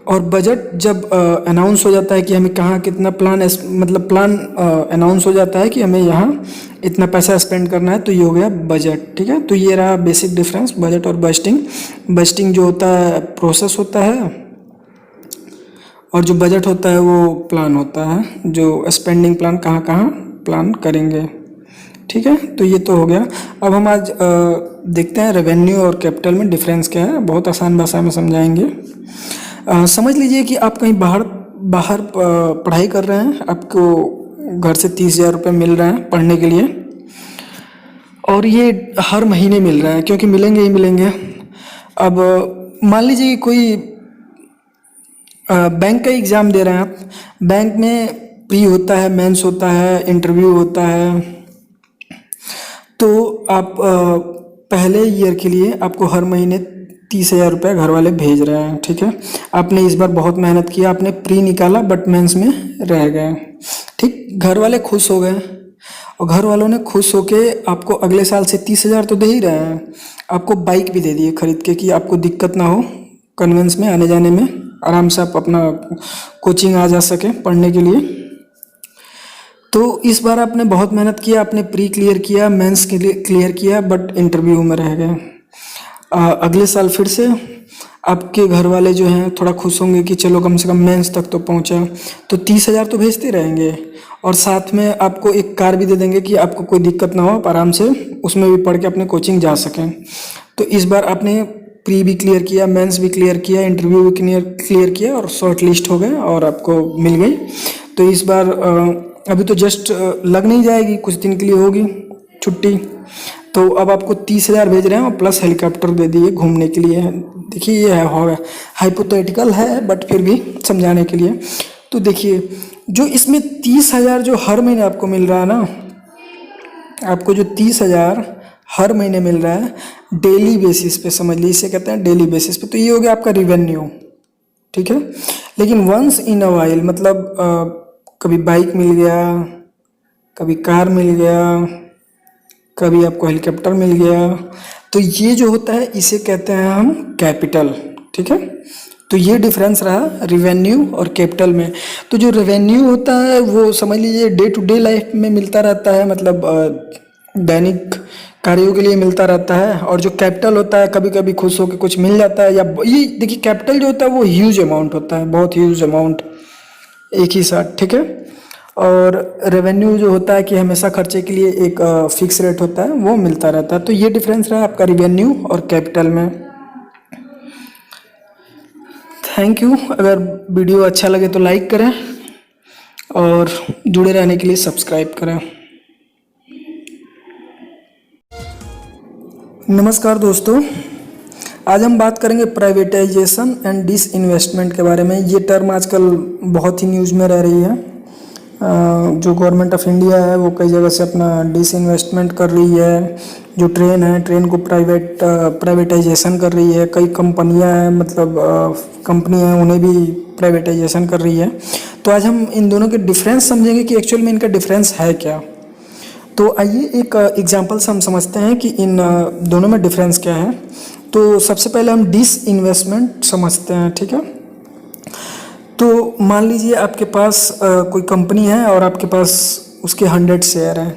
और बजट जब अनाउंस हो जाता है कि हमें कहाँ कितना मतलब प्लान अनाउंस हो जाता है कि हमें यहाँ इतना पैसा स्पेंड करना है, तो ये हो गया बजट, ठीक है। तो ये रहा बेसिक डिफरेंस बजट और बजटिंग। बजटिंग जो होता है प्रोसेस होता है और जो बजट होता है वो प्लान होता है, जो स्पेंडिंग प्लान कहाँ कहाँ प्लान करेंगे, ठीक है। तो ये तो हो गया। अब हम आज देखते हैं रेवेन्यू और कैपिटल में डिफरेंस क्या है। बहुत आसान भाषा में समझाएंगे। समझ लीजिए कि आप कहीं बाहर बाहर पढ़ाई कर रहे हैं, आपको घर से 30,000 रुपये मिल रहे हैं पढ़ने के लिए, और ये हर महीने मिल रहे हैं क्योंकि मिलेंगे ही मिलेंगे। अब मान लीजिए कि कोई बैंक का एग्ज़ाम दे रहे हैं आप। बैंक में प्री होता है, मेंस होता है, इंटरव्यू होता है। तो आप पहले ईयर के लिए आपको हर महीने 30,000 रुपये घर वाले भेज रहे हैं, ठीक है। आपने इस बार बहुत मेहनत किया, आपने प्री निकाला बट मेंस में रह गए, ठीक। घर वाले खुश हो गए और घर वालों ने खुश होके आपको अगले साल से 30,000 तो दे ही रहे हैं, आपको बाइक भी दे दिए खरीद के कि आपको दिक्कत ना हो कन्वेंस में आने जाने में, आराम से आप अपना कोचिंग आ जा सके पढ़ने के लिए। तो इस बार आपने बहुत मेहनत किया, आपने प्री क्लियर किया, मेंस के लिए क्लियर किया, बट इंटरव्यू में रह गए। अगले साल फिर से आपके घर वाले जो हैं थोड़ा खुश होंगे कि चलो कम से कम मेंस तक तो पहुंचा, तो 30,000 तो भेजते रहेंगे और साथ में आपको एक कार भी दे देंगे कि आपको कोई दिक्कत ना हो, आप आराम से उसमें भी पढ़ के अपने कोचिंग जा सकें। तो इस बार आपने प्री भी क्लियर किया, मेंस भी क्लियर किया, इंटरव्यू भी क्लियर किया और शॉर्ट लिस्ट हो गए और आपको मिल गई। तो इस बार अभी तो जस्ट लग नहीं जाएगी, कुछ दिन के लिए होगी छुट्टी, तो अब आपको 30,000 भेज रहे हैं और प्लस हेलीकॉप्टर दे दिए घूमने के लिए। देखिए ये है हाइपोथेटिकल है बट फिर भी समझाने के लिए। तो देखिए, जो इसमें 30,000 जो हर महीने आपको मिल रहा है ना, आपको जो 30,000 हर महीने मिल रहा है डेली बेसिस पे, समझ लीजिए इसे कहते हैं डेली बेसिस पे, तो ये हो गया आपका रिवेन्यू, ठीक है। लेकिन वंस इन अ वाइल, मतलब कभी बाइक मिल गया, कभी कार मिल गया, कभी आपको हेलीकॉप्टर मिल गया, तो ये जो होता है इसे कहते हैं हम कैपिटल, ठीक है। तो ये डिफरेंस रहा रिवेन्यू और कैपिटल में। तो जो रेवेन्यू होता है वो समझ लीजिए डे टू डे लाइफ में मिलता रहता है, मतलब दैनिक कार्यों के लिए मिलता रहता है। और जो कैपिटल होता है कभी कभी खुश होकर कुछ मिल जाता है, या ये देखिए कैपिटल जो होता है वो ह्यूज अमाउंट होता है, बहुत ह्यूज अमाउंट एक ही साथ, ठीक है। और रेवेन्यू जो होता है कि हमेशा खर्चे के लिए एक फिक्स रेट होता है, वो मिलता रहता है। तो ये डिफरेंस रहा आपका रिवेन्यू और कैपिटल में। Thank you. अगर वीडियो अच्छा लगे तो लाइक करें और जुड़े रहने के लिए सब्सक्राइब करें। नमस्कार दोस्तों, आज हम बात करेंगे प्राइवेटाइजेशन एंड डिसइन्वेस्टमेंट के बारे में। ये टर्म आजकल बहुत ही न्यूज़ में रह रही है। जो गवर्नमेंट ऑफ इंडिया है वो कई जगह से अपना डिसइन्वेस्टमेंट कर रही है। जो ट्रेन है, ट्रेन को प्राइवेटाइजेशन कर रही है। कई कंपनियां हैं, मतलब कंपनी हैं, उन्हें भी प्राइवेटाइजेशन कर रही है। तो आज हम इन दोनों के डिफरेंस समझेंगे कि एक्चुअल में इनका डिफरेंस है क्या। तो आइए एक एग्जांपल से हम समझते हैं कि इन दोनों में डिफरेंस क्या है। तो सबसे पहले हम डिसइन्वेस्टमेंट समझते हैं, ठीक है। तो मान लीजिए आपके पास कोई कंपनी है और आपके पास उसके 100 शेयर हैं,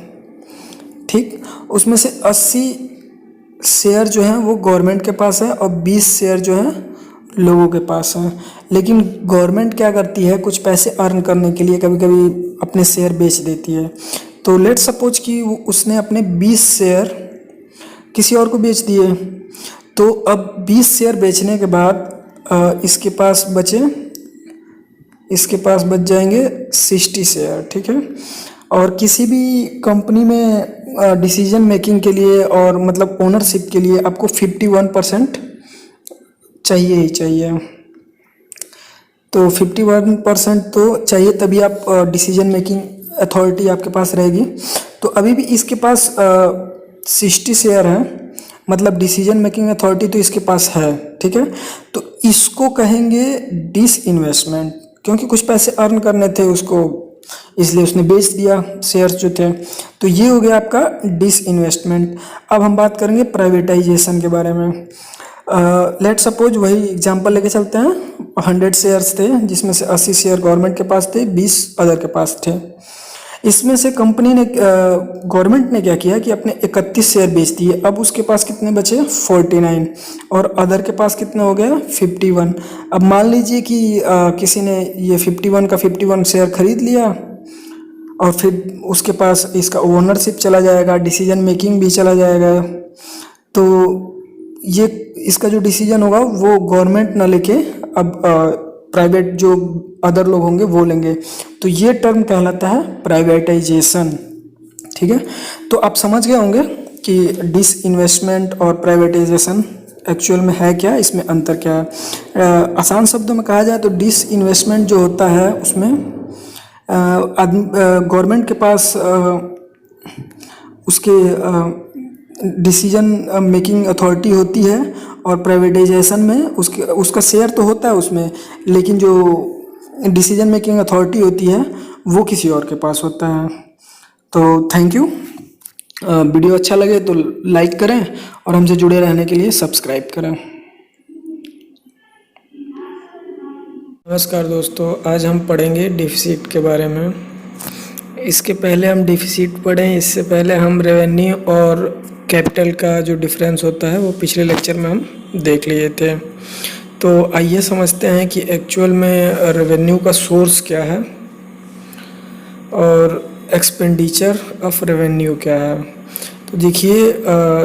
ठीक। उसमें से 80 शेयर जो है वो गवर्नमेंट के पास है और 20 शेयर जो है लोगों के पास है। लेकिन गवर्नमेंट क्या करती है, कुछ पैसे अर्न करने के लिए कभी कभी अपने शेयर बेच देती है। तो लेट सपोज कि उसने अपने 20 शेयर किसी और को बेच दिए, तो अब 20 शेयर बेचने के बाद इसके पास बच जाएंगे 60 शेयर, ठीक है। और किसी भी कंपनी में डिसीजन मेकिंग के लिए और मतलब ओनरशिप के लिए आपको 51% चाहिए ही चाहिए। तो 51% तो चाहिए, तभी आप डिसीजन मेकिंग अथॉरिटी आपके पास रहेगी। तो अभी भी इसके पास 60 शेयर है, मतलब डिसीजन मेकिंग अथॉरिटी तो इसके पास है, ठीक है। तो इसको कहेंगे डिस इन्वेस्टमेंट, क्योंकि कुछ पैसे अर्न करने थे उसको, इसलिए उसने बेच दिया शेयर्स जो थे। तो ये हो गया आपका डिस इन्वेस्टमेंट। अब हम बात करेंगे प्राइवेटाइजेशन के बारे में। लेट सपोज वही एग्जांपल लेके चलते हैं। 100 शेयर्स थे, जिसमें से 80 शेयर गवर्नमेंट के पास थे, 20 अदर के पास थे। इसमें से कंपनी ने गवर्नमेंट ने क्या किया कि अपने 31 शेयर बेच दिए। अब उसके पास कितने बचे? 49। और अदर के पास कितने हो गया? 51। अब मान लीजिए कि किसी ने ये 51 का 51 शेयर खरीद लिया और फिर उसके पास इसका ओनरशिप चला जाएगा, डिसीजन मेकिंग भी चला जाएगा। तो ये इसका जो डिसीजन होगा वो गवर्नमेंट ना लेके अब प्राइवेट जो अदर लोग होंगे वो लेंगे। तो ये टर्म कहलाता है प्राइवेटाइजेशन, ठीक है। तो आप समझ गए होंगे कि डिस इन्वेस्टमेंट और प्राइवेटाइजेशन एक्चुअल में है क्या, इसमें अंतर क्या है। आसान शब्दों में कहा जाए तो डिस इन्वेस्टमेंट जो होता है उसमें गवर्नमेंट के पास उसके डिसीजन मेकिंग अथॉरिटी होती है, और प्राइवेटाइजेशन में उसका शेयर तो होता है उसमें, लेकिन जो डिसीजन मेकिंग अथॉरिटी होती है वो किसी और के पास होता है। तो थैंक यू। वीडियो अच्छा लगे तो लाइक करें और हमसे जुड़े रहने के लिए सब्सक्राइब करें। नमस्कार दोस्तों, आज हम पढ़ेंगे डिफिसिट के बारे में। इसके पहले हम डिफिसिट पढ़ें, इससे पहले हम रेवेन्यू और कैपिटल का जो डिफरेंस होता है वो पिछले लेक्चर में हम देख लिए थे। तो आइए समझते हैं कि एक्चुअल में रेवेन्यू का सोर्स क्या है और एक्सपेंडिचर ऑफ रेवेन्यू क्या है। तो देखिए,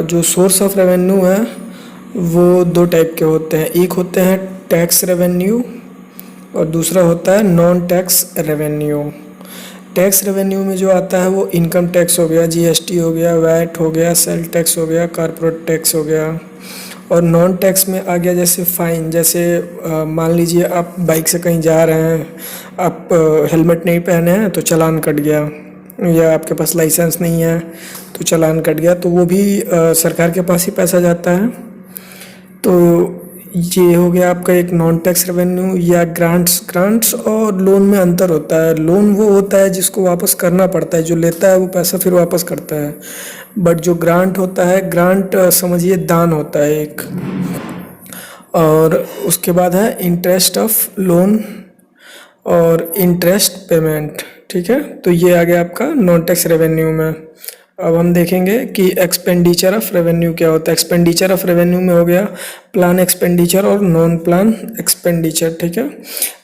जो सोर्स ऑफ रेवेन्यू है वो दो टाइप के होते हैं। एक होते हैं टैक्स रेवेन्यू और दूसरा होता है non tax revenue. Tax revenue में जो आता है वो इनकम टैक्स हो गया, जीएसटी हो गया, वैट हो गया, सेल टैक्स हो गया, कॉर्पोरेट टैक्स हो गया। और नॉन टैक्स में आ गया जैसे फ़ाइन, जैसे मान लीजिए आप बाइक से कहीं जा रहे हैं, आप हेलमेट नहीं पहने हैं तो चालान कट गया, या आपके पास लाइसेंस नहीं है तो चालान कट गया, तो वो भी सरकार के पास ही पैसा जाता है। तो ये हो गया आपका एक नॉन टैक्स रेवेन्यू। या ग्रांट्स और लोन में अंतर होता है। लोन वो होता है जिसको वापस करना पड़ता है, जो लेता है वो पैसा फिर वापस करता है। बट जो ग्रांट होता है, ग्रांट समझिए दान होता है एक। और उसके बाद है इंटरेस्ट ऑफ लोन और इंटरेस्ट पेमेंट, ठीक है। तो ये आ गया आपका नॉन टैक्स रेवेन्यू में। अब हम देखेंगे कि एक्सपेंडिचर ऑफ रेवेन्यू क्या होता है। एक्सपेंडिचर ऑफ रेवेन्यू में हो गया प्लान एक्सपेंडिचर और नॉन प्लान एक्सपेंडिचर, ठीक है।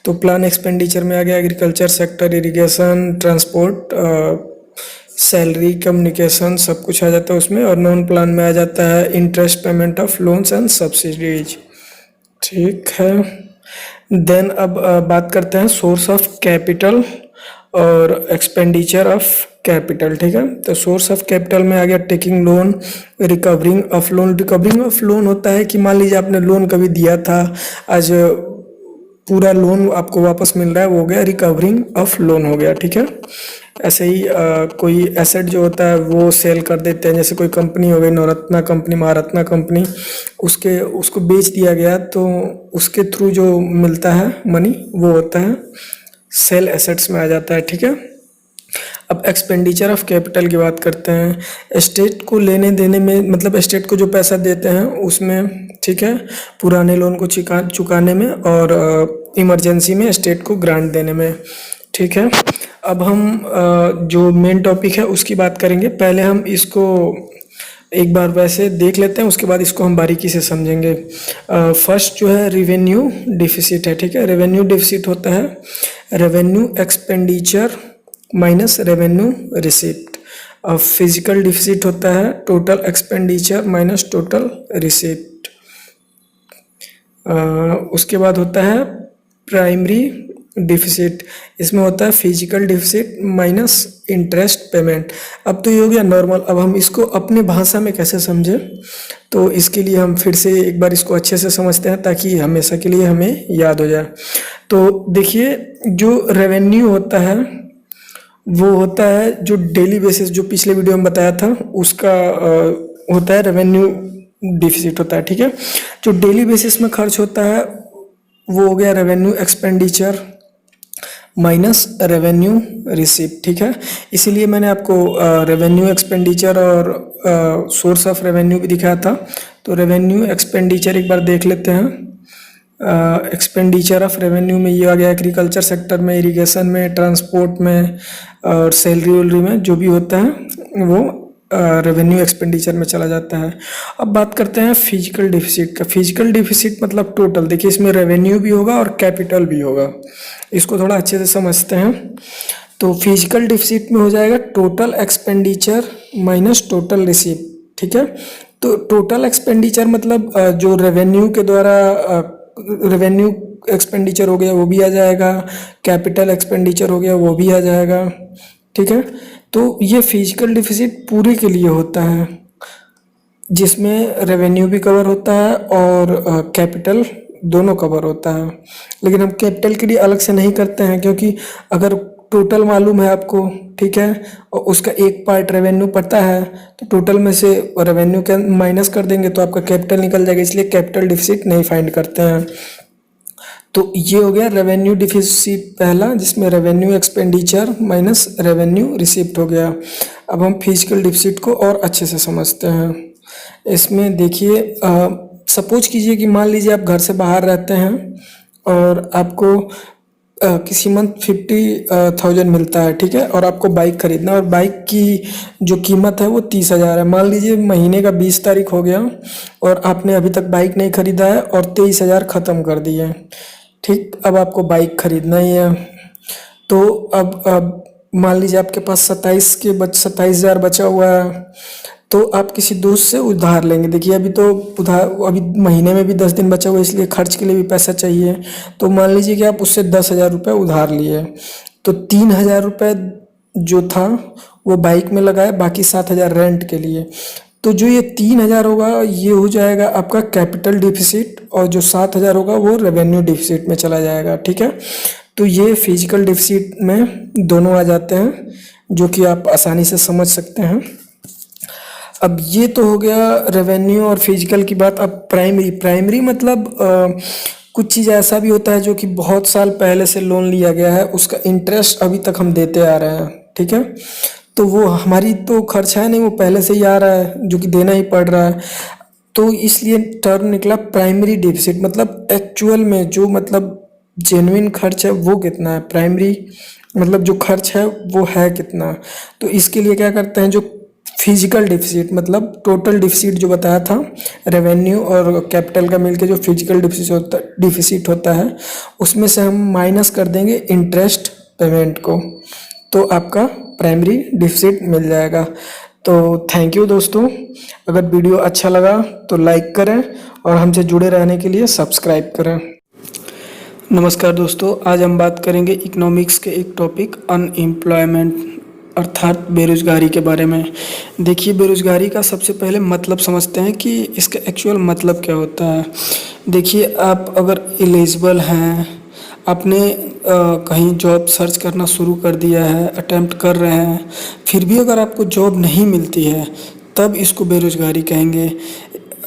तो प्लान एक्सपेंडिचर में आ गया agriculture sector, irrigation, transport, salary, communication, सब कुछ आ जाता है उसमें। और नॉन प्लान में आ जाता है interest payment of loans and subsidies, ठीक है। देन अब बात करते हैं सोर्स ऑफ कैपिटल और एक्सपेंडिचर ऑफ कैपिटल, ठीक है। तो सोर्स ऑफ कैपिटल में आ गया taking loan, recovering of loan. Recovering of loan होता है कि मान लीजिए आपने लोन कभी दिया था, आज पूरा लोन आपको वापस मिल रहा है, वो हो गया रिकवरिंग ऑफ लोन हो गया, ठीक है। ऐसे ही कोई एसेट जो होता है वो सेल कर देते हैं, जैसे कोई कंपनी हो गई, नवरत्ना कंपनी, महारत्ना कंपनी, उसको बेच दिया गया, तो उसके थ्रू जो मिलता है मनी वो होता है सेल एसेट्स में आ जाता है, ठीक है। अब एक्सपेंडिचर ऑफ कैपिटल की बात करते हैं। स्टेट को लेने देने में, मतलब स्टेट को जो पैसा देते हैं उसमें, ठीक है, पुराने लोन को चुकाने में और इमरजेंसी में स्टेट को ग्रांट देने में, ठीक है। अब हम जो मेन टॉपिक है उसकी बात करेंगे। पहले हम इसको एक बार वैसे देख लेते हैं, उसके बाद इसको हम बारीकी से समझेंगे। फर्स्ट जो है रेवेन्यू डिफिसिट है, ठीक है। रेवेन्यू डिफिसिट होता है revenue expenditure minus revenue receipt. अब फिजिकल डिफिसिट होता है total expenditure minus total receipt. उसके बाद होता है प्राइमरी डिफिसिट, इसमें होता है physical deficit minus interest payment. अब तो ये हो गया नॉर्मल। अब हम इसको अपने भाषा में कैसे समझें, तो इसके लिए हम फिर से एक बार इसको अच्छे से समझते हैं ताकि हमेशा के लिए हमें याद हो जाए। तो देखिए, जो रेवेन्यू होता है वो होता है जो डेली बेसिस, जो पिछले वीडियो में बताया था उसका होता है रेवेन्यू डिफिसिट होता है, ठीक है। जो डेली बेसिस में खर्च होता है वो हो गया revenue expenditure minus revenue receipt, ठीक है। इसीलिए मैंने आपको रेवेन्यू एक्सपेंडिचर और सोर्स ऑफ रेवेन्यू भी दिखाया था। तो रेवेन्यू एक्सपेंडिचर एक बार देख लेते हैं। एक्सपेंडिचर ऑफ रेवेन्यू में ये आ गया एग्रीकल्चर सेक्टर में, इरिगेशन में, ट्रांसपोर्ट में और सैलरी वैलरी में जो भी होता है वो रेवेन्यू एक्सपेंडिचर में चला जाता है। अब बात करते हैं फिजिकल डिफिसिट का। फिजिकल डिफिसिट मतलब टोटल, देखिए इसमें रेवेन्यू भी होगा और कैपिटल भी होगा, इसको थोड़ा अच्छे से समझते हैं। तो फिजिकल डिफिसिट में हो जाएगा total expenditure minus total receipt, ठीक है। तो टोटल एक्सपेंडिचर मतलब जो रेवेन्यू के द्वारा रेवेन्यू एक्सपेंडिचर हो गया वो भी आ जाएगा, कैपिटल एक्सपेंडिचर हो गया वो भी आ जाएगा, ठीक है। तो ये फिजिकल डिफिसिट पूरे के लिए होता है जिसमें रेवेन्यू भी कवर होता है और कैपिटल दोनों कवर होता है। लेकिन हम कैपिटल के लिए अलग से नहीं करते हैं, क्योंकि अगर टोटल मालूम है आपको, ठीक है, और उसका एक पार्ट रेवेन्यू पता है, तो टोटल में से रेवेन्यू के माइनस कर देंगे तो आपका कैपिटल निकल जाएगा, इसलिए कैपिटल डिफिसिट नहीं फाइंड करते हैं। तो ये हो गया रेवेन्यू डिफिसिट पहला, जिसमें revenue expenditure minus revenue receipt हो गया। अब हम फिजिकल डिफिसिट को और अच्छे से समझते हैं। इसमें देखिए, सपोज कीजिए कि मान लीजिए आप घर से बाहर रहते हैं और आपको किसी मंथ 50,000 मिलता है, ठीक है, और आपको बाइक खरीदना है और बाइक की जो कीमत है वो 30,000 है। मान लीजिए महीने का 20 तारीख हो गया और आपने अभी तक बाइक नहीं खरीदा है और 23,000 ख़त्म कर दिए, ठीक। अब आपको बाइक खरीदना ही है, तो अब मान लीजिए आपके पास 27,000 बचा हुआ है, तो आप किसी दोस्त से उधार लेंगे। देखिए अभी तो उधार, अभी महीने में भी 10 दिन बचा हुआ है, इसलिए खर्च के लिए भी पैसा चाहिए। तो मान लीजिए कि आप उससे 10,000 रुपये उधार लिए, तो 3,000 रुपये जो था वो बाइक में लगाए, बाकी 7,000 रेंट के लिए। तो जो ये 3,000 होगा ये हो जाएगा आपका कैपिटल डिफिसिट, और जो 7,000 होगा वो रेवेन्यू डिफिसिट में चला जाएगा, ठीक है। तो ये फिजिकल डिफिसिट में दोनों आ जाते हैं, जो कि आप आसानी से समझ सकते हैं। अब ये तो हो गया रेवेन्यू और फिजिकल की बात। अब प्राइमरी मतलब कुछ चीज़ ऐसा भी होता है जो कि बहुत साल पहले से लोन लिया गया है, उसका इंटरेस्ट अभी तक हम देते आ रहे हैं, ठीक है। तो वो हमारी तो खर्च है नहीं, वो पहले से ही आ रहा है जो कि देना ही पड़ रहा है। तो इसलिए टर्म निकला प्राइमरी डिफिसिट, मतलब एक्चुअल में जो मतलब जेन्युइन खर्च है वो कितना है, प्राइमरी मतलब जो खर्च है वो है कितना। तो इसके लिए क्या करते हैं, जो फिजिकल डिफिसिट मतलब टोटल डिफिसिट जो बताया था, रेवेन्यू और कैपिटल का मिलके जो फिजिकल डिफिसिट होता है, उसमें से हम माइनस कर देंगे इंटरेस्ट पेमेंट को, तो आपका प्राइमरी डिफिसिट मिल जाएगा। तो थैंक यू दोस्तों, अगर वीडियो अच्छा लगा तो लाइक करें और हमसे जुड़े रहने के लिए सब्सक्राइब करें। नमस्कार दोस्तों, आज हम बात करेंगे इकोनॉमिक्स के एक टॉपिक अनएम्प्लॉयमेंट अर्थात बेरोज़गारी के बारे में। देखिए, बेरोज़गारी का सबसे पहले मतलब समझते हैं कि इसका एक्चुअल मतलब क्या होता है। देखिए, आप अगर एलिजिबल हैं, आपने कहीं जॉब सर्च करना शुरू कर दिया है, अटेम्प्ट कर रहे हैं, फिर भी अगर आपको जॉब नहीं मिलती है तब इसको बेरोज़गारी कहेंगे।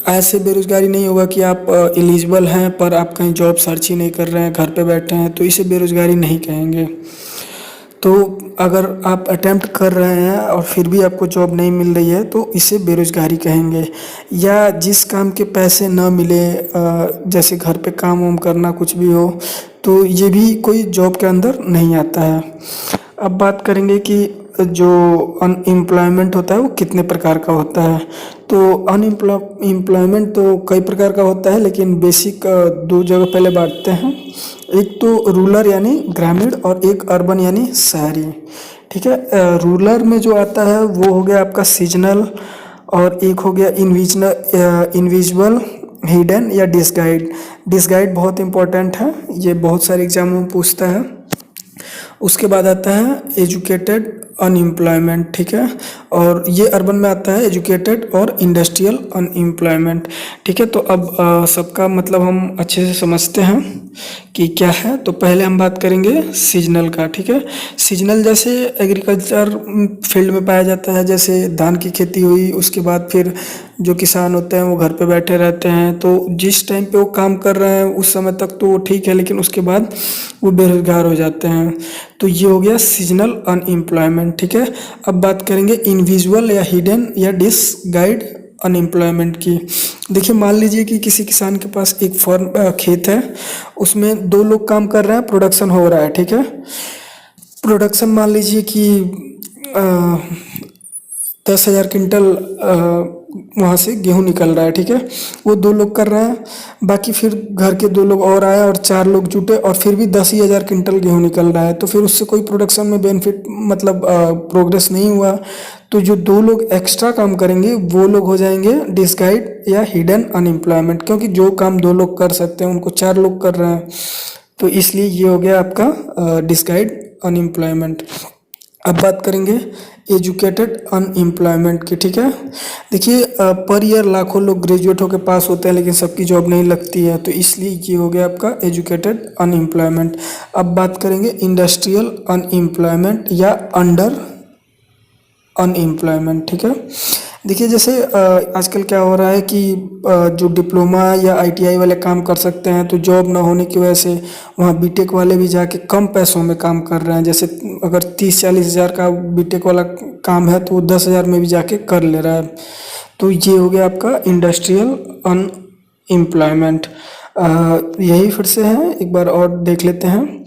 ऐसे बेरोज़गारी नहीं होगा कि आप एलिजिबल हैं पर आप कहीं जॉब सर्च ही नहीं कर रहे हैं, घर पे बैठे हैं, तो इसे बेरोज़गारी नहीं कहेंगे। तो अगर आप अटेम्प्ट कर रहे हैं और फिर भी आपको जॉब नहीं मिल रही है तो इसे बेरोज़गारी कहेंगे। या जिस काम के पैसे ना मिले, जैसे घर पे काम वाम करना कुछ भी हो, तो ये भी कोई जॉब के अंदर नहीं आता है। अब बात करेंगे कि जो अनएम्प्लॉयमेंट होता है वो कितने प्रकार का होता है। तो अनएम्प्लॉयमेंट तो कई प्रकार का होता है, लेकिन बेसिक दो जगह पहले बांटते हैं। एक तो रूरल यानी ग्रामीण, और एक अर्बन यानी शहरी। ठीक है, रूरल में जो आता है वो हो गया आपका सीजनल, और एक हो गया इनविजिबल, हिडन या डिसगाइड। डिसगाइड बहुत इंपॉर्टेंट है, ये बहुत सारे एग्जामों में पूछता है। उसके बाद आता है एजुकेटेड अनएम्प्लॉयमेंट। ठीक है, और ये अर्बन में आता है एजुकेटेड और इंडस्ट्रियल अनएम्प्लॉयमेंट। ठीक है, तो अब सबका मतलब हम अच्छे से समझते हैं कि क्या है। तो पहले हम बात करेंगे सीजनल का। ठीक है, सीजनल जैसे एग्रीकल्चर फील्ड में पाया जाता है, जैसे धान की खेती हुई, उसके बाद फिर जो किसान होते हैं वो घर पे बैठे रहते हैं, तो जिस टाइम पे वो काम कर रहे हैं उस समय तक तो वो ठीक है, लेकिन उसके बाद वो बेरोजगार हो जाते हैं। तो ये हो गया सीजनल अनएम्प्लॉयमेंट। ठीक है, अब बात करेंगे इनविजुअल या हिडन या डिसगाइड अनएम्प्लॉयमेंट की। देखिए, मान लीजिए कि किसी किसान के पास एक खेत है, उसमें दो लोग काम कर रहे हैं, प्रोडक्शन हो रहा है। ठीक है, प्रोडक्शन मान लीजिए कि 10,000 क्विंटल वहाँ से गेहूँ निकल रहा है। ठीक है, वो दो लोग कर रहे हैं, बाकी फिर घर के दो लोग और आए और चार लोग जुटे, और फिर भी 10,000 क्विंटल गेहूँ निकल रहा है। तो फिर उससे कोई प्रोडक्शन में बेनिफिट मतलब प्रोग्रेस नहीं हुआ। तो जो दो लोग एक्स्ट्रा काम करेंगे वो लोग हो जाएंगे डिसगाइड या हिडन अनएम्प्लॉयमेंट, क्योंकि जो काम दो लोग कर सकते हैं उनको चार लोग कर रहे हैं। तो इसलिए ये हो गया आपका डिसगाइड अनएम्प्लॉयमेंट। अब बात करेंगे एजुकेटेड अनएम्प्लॉयमेंट की। ठीक है, देखिए पर ईयर लाखों लोग ग्रेजुएट होकर पास होते हैं, लेकिन सबकी जॉब नहीं लगती है, तो इसलिए ये हो गया आपका एजुकेटेड अनएम्प्लॉयमेंट। अब बात करेंगे इंडस्ट्रियल अनएम्प्लॉयमेंट या अंडर अनएम्प्लॉयमेंट। ठीक है, देखिए जैसे आजकल क्या हो रहा है कि जो डिप्लोमा या आईटीआई वाले काम कर सकते हैं, तो जॉब ना होने की वजह से वहाँ बीटेक वाले भी जाके कम पैसों में काम कर रहे हैं। जैसे अगर 30-40 हज़ार का बीटेक वाला काम है, तो वो 10,000 में भी जाके कर ले रहा है। तो ये हो गया आपका इंडस्ट्रियल अनएम्प्लॉयमेंट। यही फिर से है, एक बार और देख लेते हैं।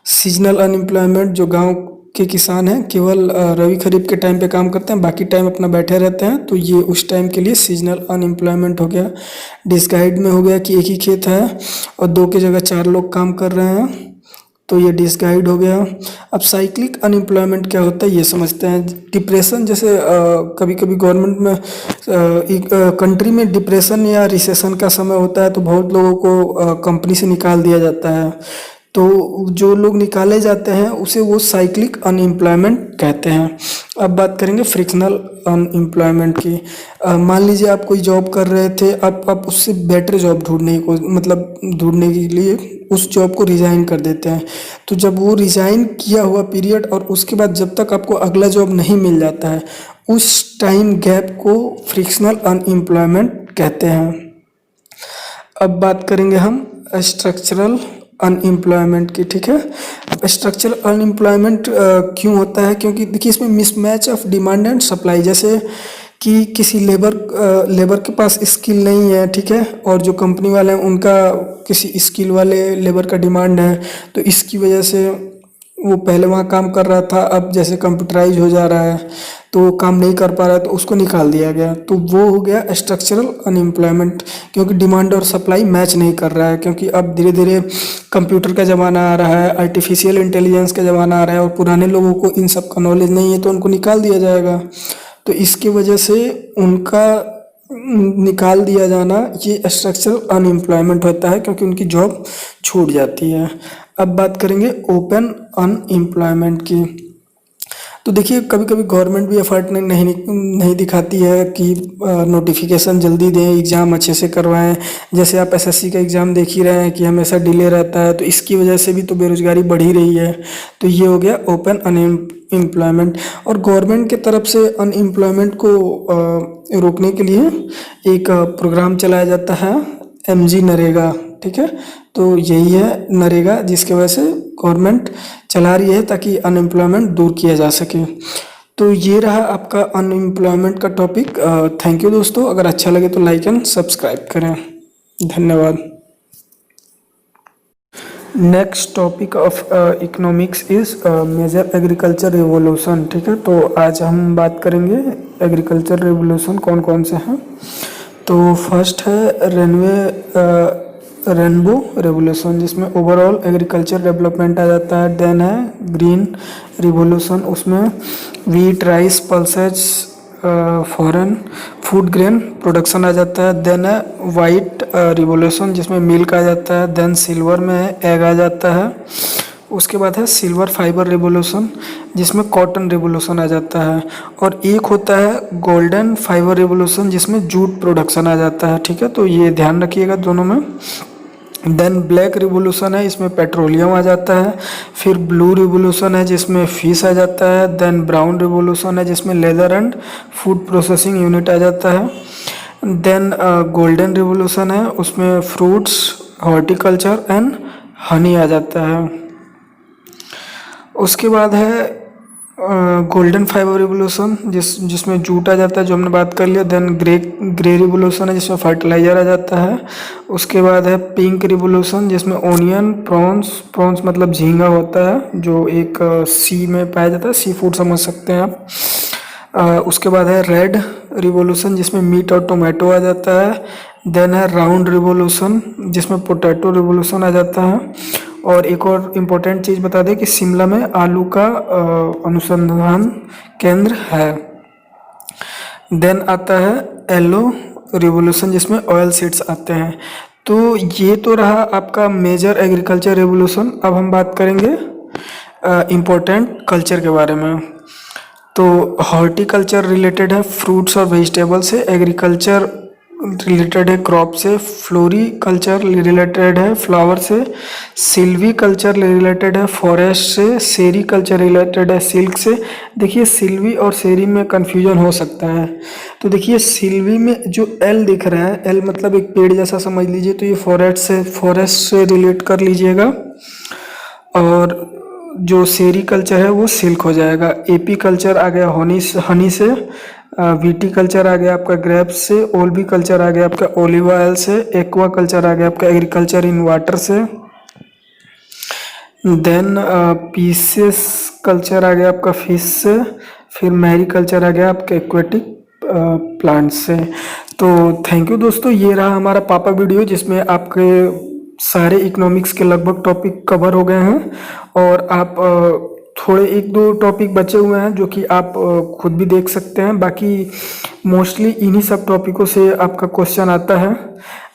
सीजनल अनएम्प्लॉयमेंट, जो गांव के किसान हैं केवल रबी खरीफ के टाइम पे काम करते हैं, बाकी टाइम अपना बैठे रहते हैं, तो ये उस टाइम के लिए सीजनल अनएम्प्लॉयमेंट हो गया। डिसगाइड में हो गया कि एक ही खेत है और दो की जगह चार लोग काम कर रहे हैं, तो ये डिसगाइड हो गया। अब साइक्लिक अनएम्प्लॉयमेंट क्या होता है ये समझते हैं। डिप्रेशन, जैसे कभी कभी गवर्नमेंट में एक कंट्री में डिप्रेशन या रिसेशन का समय होता है, तो बहुत लोगों को कंपनी से निकाल दिया जाता है। तो जो लोग निकाले जाते हैं उसे वो साइक्लिक अनएम्प्लॉयमेंट कहते हैं। अब बात करेंगे फ्रिक्शनल अनएम्प्लॉयमेंट की। मान लीजिए आप कोई जॉब कर रहे थे, अब आप उससे बेटर जॉब ढूंढने के लिए उस जॉब को रिज़ाइन कर देते हैं। तो जब वो रिज़ाइन किया हुआ पीरियड और उसके बाद जब तक आपको अगला जॉब नहीं मिल जाता है, उस टाइम गैप को फ्रिक्शनल अनएम्प्लॉयमेंट कहते हैं। अब बात करेंगे हम स्ट्रक्चरल अनएम्प्लॉयमेंट की। ठीक है, स्ट्रक्चरल अनएम्प्लॉयमेंट क्यों होता है, क्योंकि देखिए इसमें mismatch of demand and supply. जैसे कि किसी लेबर के पास स्किल नहीं है, ठीक है, और जो कंपनी वाले हैं उनका किसी स्किल वाले लेबर का डिमांड है, तो इसकी वजह से वो पहले वहाँ काम कर रहा था, अब जैसे कंप्यूटराइज हो जा रहा है तो वो काम नहीं कर पा रहा है, तो उसको निकाल दिया गया। तो वो हो गया स्ट्रक्चरल अनएम्प्लॉयमेंट, क्योंकि डिमांड और सप्लाई मैच नहीं कर रहा है। क्योंकि अब धीरे धीरे कंप्यूटर का ज़माना आ रहा है, आर्टिफिशियल इंटेलिजेंस का ज़माना आ रहा है, और पुराने लोगों को इन सब का नॉलेज नहीं है, तो उनको निकाल दिया जाएगा। तो इसकी वजह से उनका निकाल दिया जाना ये स्ट्रक्चरल अनएम्प्लॉयमेंट होता है, क्योंकि उनकी जॉब छूट जाती है। अब बात करेंगे ओपन अनएम्प्लॉयमेंट की। तो देखिए कभी कभी गवर्नमेंट भी एफर्ट नहीं दिखाती है कि नोटिफिकेशन जल्दी दें, एग्ज़ाम अच्छे से करवाएं। जैसे आप एसएससी का एग्ज़ाम देख ही रहे हैं कि हमेशा डिले रहता है, तो इसकी वजह से भी तो बेरोजगारी बढ़ ही रही है। तो ये हो गया ओपन अनएम्प्लॉयमेंट। और गवर्नमेंट के तरफ से अनएम्प्लॉयमेंट को रोकने के लिए एक प्रोग्राम चलाया जाता है, एमजी नरेगा। ठीक है, तो यही है नरेगा, जिसकी वजह से गवर्नमेंट चला रही है ताकि अनएम्प्लॉयमेंट दूर किया जा सके। तो ये रहा आपका अनएम्प्लॉयमेंट का टॉपिक। थैंक यू दोस्तों, अगर अच्छा लगे तो लाइक एंड सब्सक्राइब करें। धन्यवाद। Next topic of economics is major agriculture revolution. ठीक है, तो आज हम बात करेंगे एग्रीकल्चर रिवॉल्यूशन कौन कौन से हैं। तो फर्स्ट है रेनबो रेवोल्यूशन, जिसमें ओवरऑल एग्रीकल्चर डेवलपमेंट आ जाता है। देन है ग्रीन रिवॉल्यूशन, उसमें wheat, rice, pulses, foreign food grain production आ जाता है। देन है वाइट रिवॉल्यूशन, जिसमें मिल्क आ जाता है। देन सिल्वर में है एग आ जाता है। उसके बाद है सिल्वर फाइबर रिवॉल्यूशन, जिसमें कॉटन रिवॉल्यूशन आ जाता है। और एक होता है गोल्डन फाइबर रिवॉल्यूशन, जिसमें जूट प्रोडक्शन आ जाता है। ठीक है, तो ये ध्यान रखिएगा दोनों में। देन ब्लैक रिवॉल्यूशन है, इसमें पेट्रोलियम आ जाता है। फिर ब्लू रिवॉल्यूशन है, जिसमें फिश आ जाता है। देन ब्राउन रिवॉल्यूशन है, जिसमें leather and food processing unit आ जाता है। देन गोल्डन रिवॉल्यूशन है, उसमें फ्रूट्स, हॉर्टिकल्चर एंड हनी आ जाता है। उसके बाद है गोल्डन फाइबर रिवॉल्यूशन, जिसमें जूट आ जाता है, जो हमने बात कर लिया। देन ग्रे रिवॉल्यूशन है, जिसमें फर्टिलाइजर आ जाता है। उसके बाद है पिंक रिवॉल्यूशन, जिसमें ओनियन, प्रॉन्स मतलब झींगा होता है, जो एक सी में पाया जाता है, सी फूड समझ सकते हैं आप। उसके बाद है रेड रिवॉल्यूशन, जिसमें मीट और टोमेटो आ जाता है। देन है राउंड रिवॉल्यूशन, जिसमें पोटैटो रिवॉल्यूशन आ जाता है। और एक और इम्पोर्टेंट चीज़ बता दें कि शिमला में आलू का अनुसंधान केंद्र है। देन आता है येलो रिवॉल्यूशन, जिसमें ऑयल सीड्स आते हैं। तो ये तो रहा आपका मेजर एग्रीकल्चर रिवॉल्यूशन। अब हम बात करेंगे इम्पोर्टेंट कल्चर के बारे में। तो हॉर्टिकल्चर रिलेटेड है फ्रूट्स और वेजिटेबल से, एग्रीकल्चर रिलेटेड है क्रॉप से, फ्लोरिकल्चर रिलेटेड है फ्लावर से, सिल्वीकल्चर रिलेटेड है फॉरेस्ट से, सेरीकल्चर रिलेटेड है सिल्क से। देखिए सिल्वी और सेरी में कंफ्यूजन हो सकता है। तो देखिए सिल्वी में जो एल दिख रहा है, एल मतलब एक पेड़ जैसा समझ लीजिए, तो ये फॉरेस्ट से रिलेट कर लीजिएगा। और जो सेरी कल्चर है वो सिल्क हो जाएगा। एपी कल्चर आ गया हनी से, वीटी कल्चर आ गया आपका ग्रेप्स से, ओल्बी कल्चर आ गया आपका ओलिव ऑयल से, एक्वा कल्चर आ गया आपका एग्रीकल्चर इन वाटर से। देन पीसेस कल्चर आ गया आपका फिश से। फिर मैरी कल्चर आ गया आपका एक्वेटिक प्लांट्स से। तो थैंक यू दोस्तों, ये रहा हमारा पापा वीडियो, जिसमें आपके सारे इकोनॉमिक्स के लगभग टॉपिक कवर हो गए हैं। और आप थोड़े एक दो टॉपिक बचे हुए हैं, जो कि आप खुद भी देख सकते हैं। बाकी मोस्टली इन्हीं सब टॉपिकों से आपका क्वेश्चन आता है।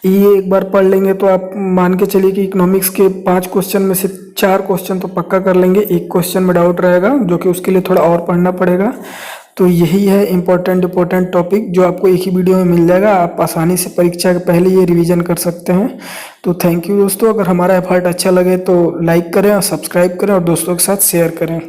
ये एक बार पढ़ लेंगे तो आप मान के चलिए कि इकोनॉमिक्स के 5 क्वेश्चन में से 4 क्वेश्चन तो पक्का कर लेंगे। एक क्वेश्चन में डाउट रहेगा, जो कि उसके लिए थोड़ा और पढ़ना पड़ेगा। तो यही है इम्पोर्टेंट टॉपिक, जो आपको एक ही वीडियो में मिल जाएगा। आप आसानी से परीक्षा के पहले ये रिवीजन कर सकते हैं। तो थैंक यू दोस्तों, अगर हमारा एफर्ट अच्छा लगे तो लाइक करें और सब्सक्राइब करें और दोस्तों के साथ शेयर करें।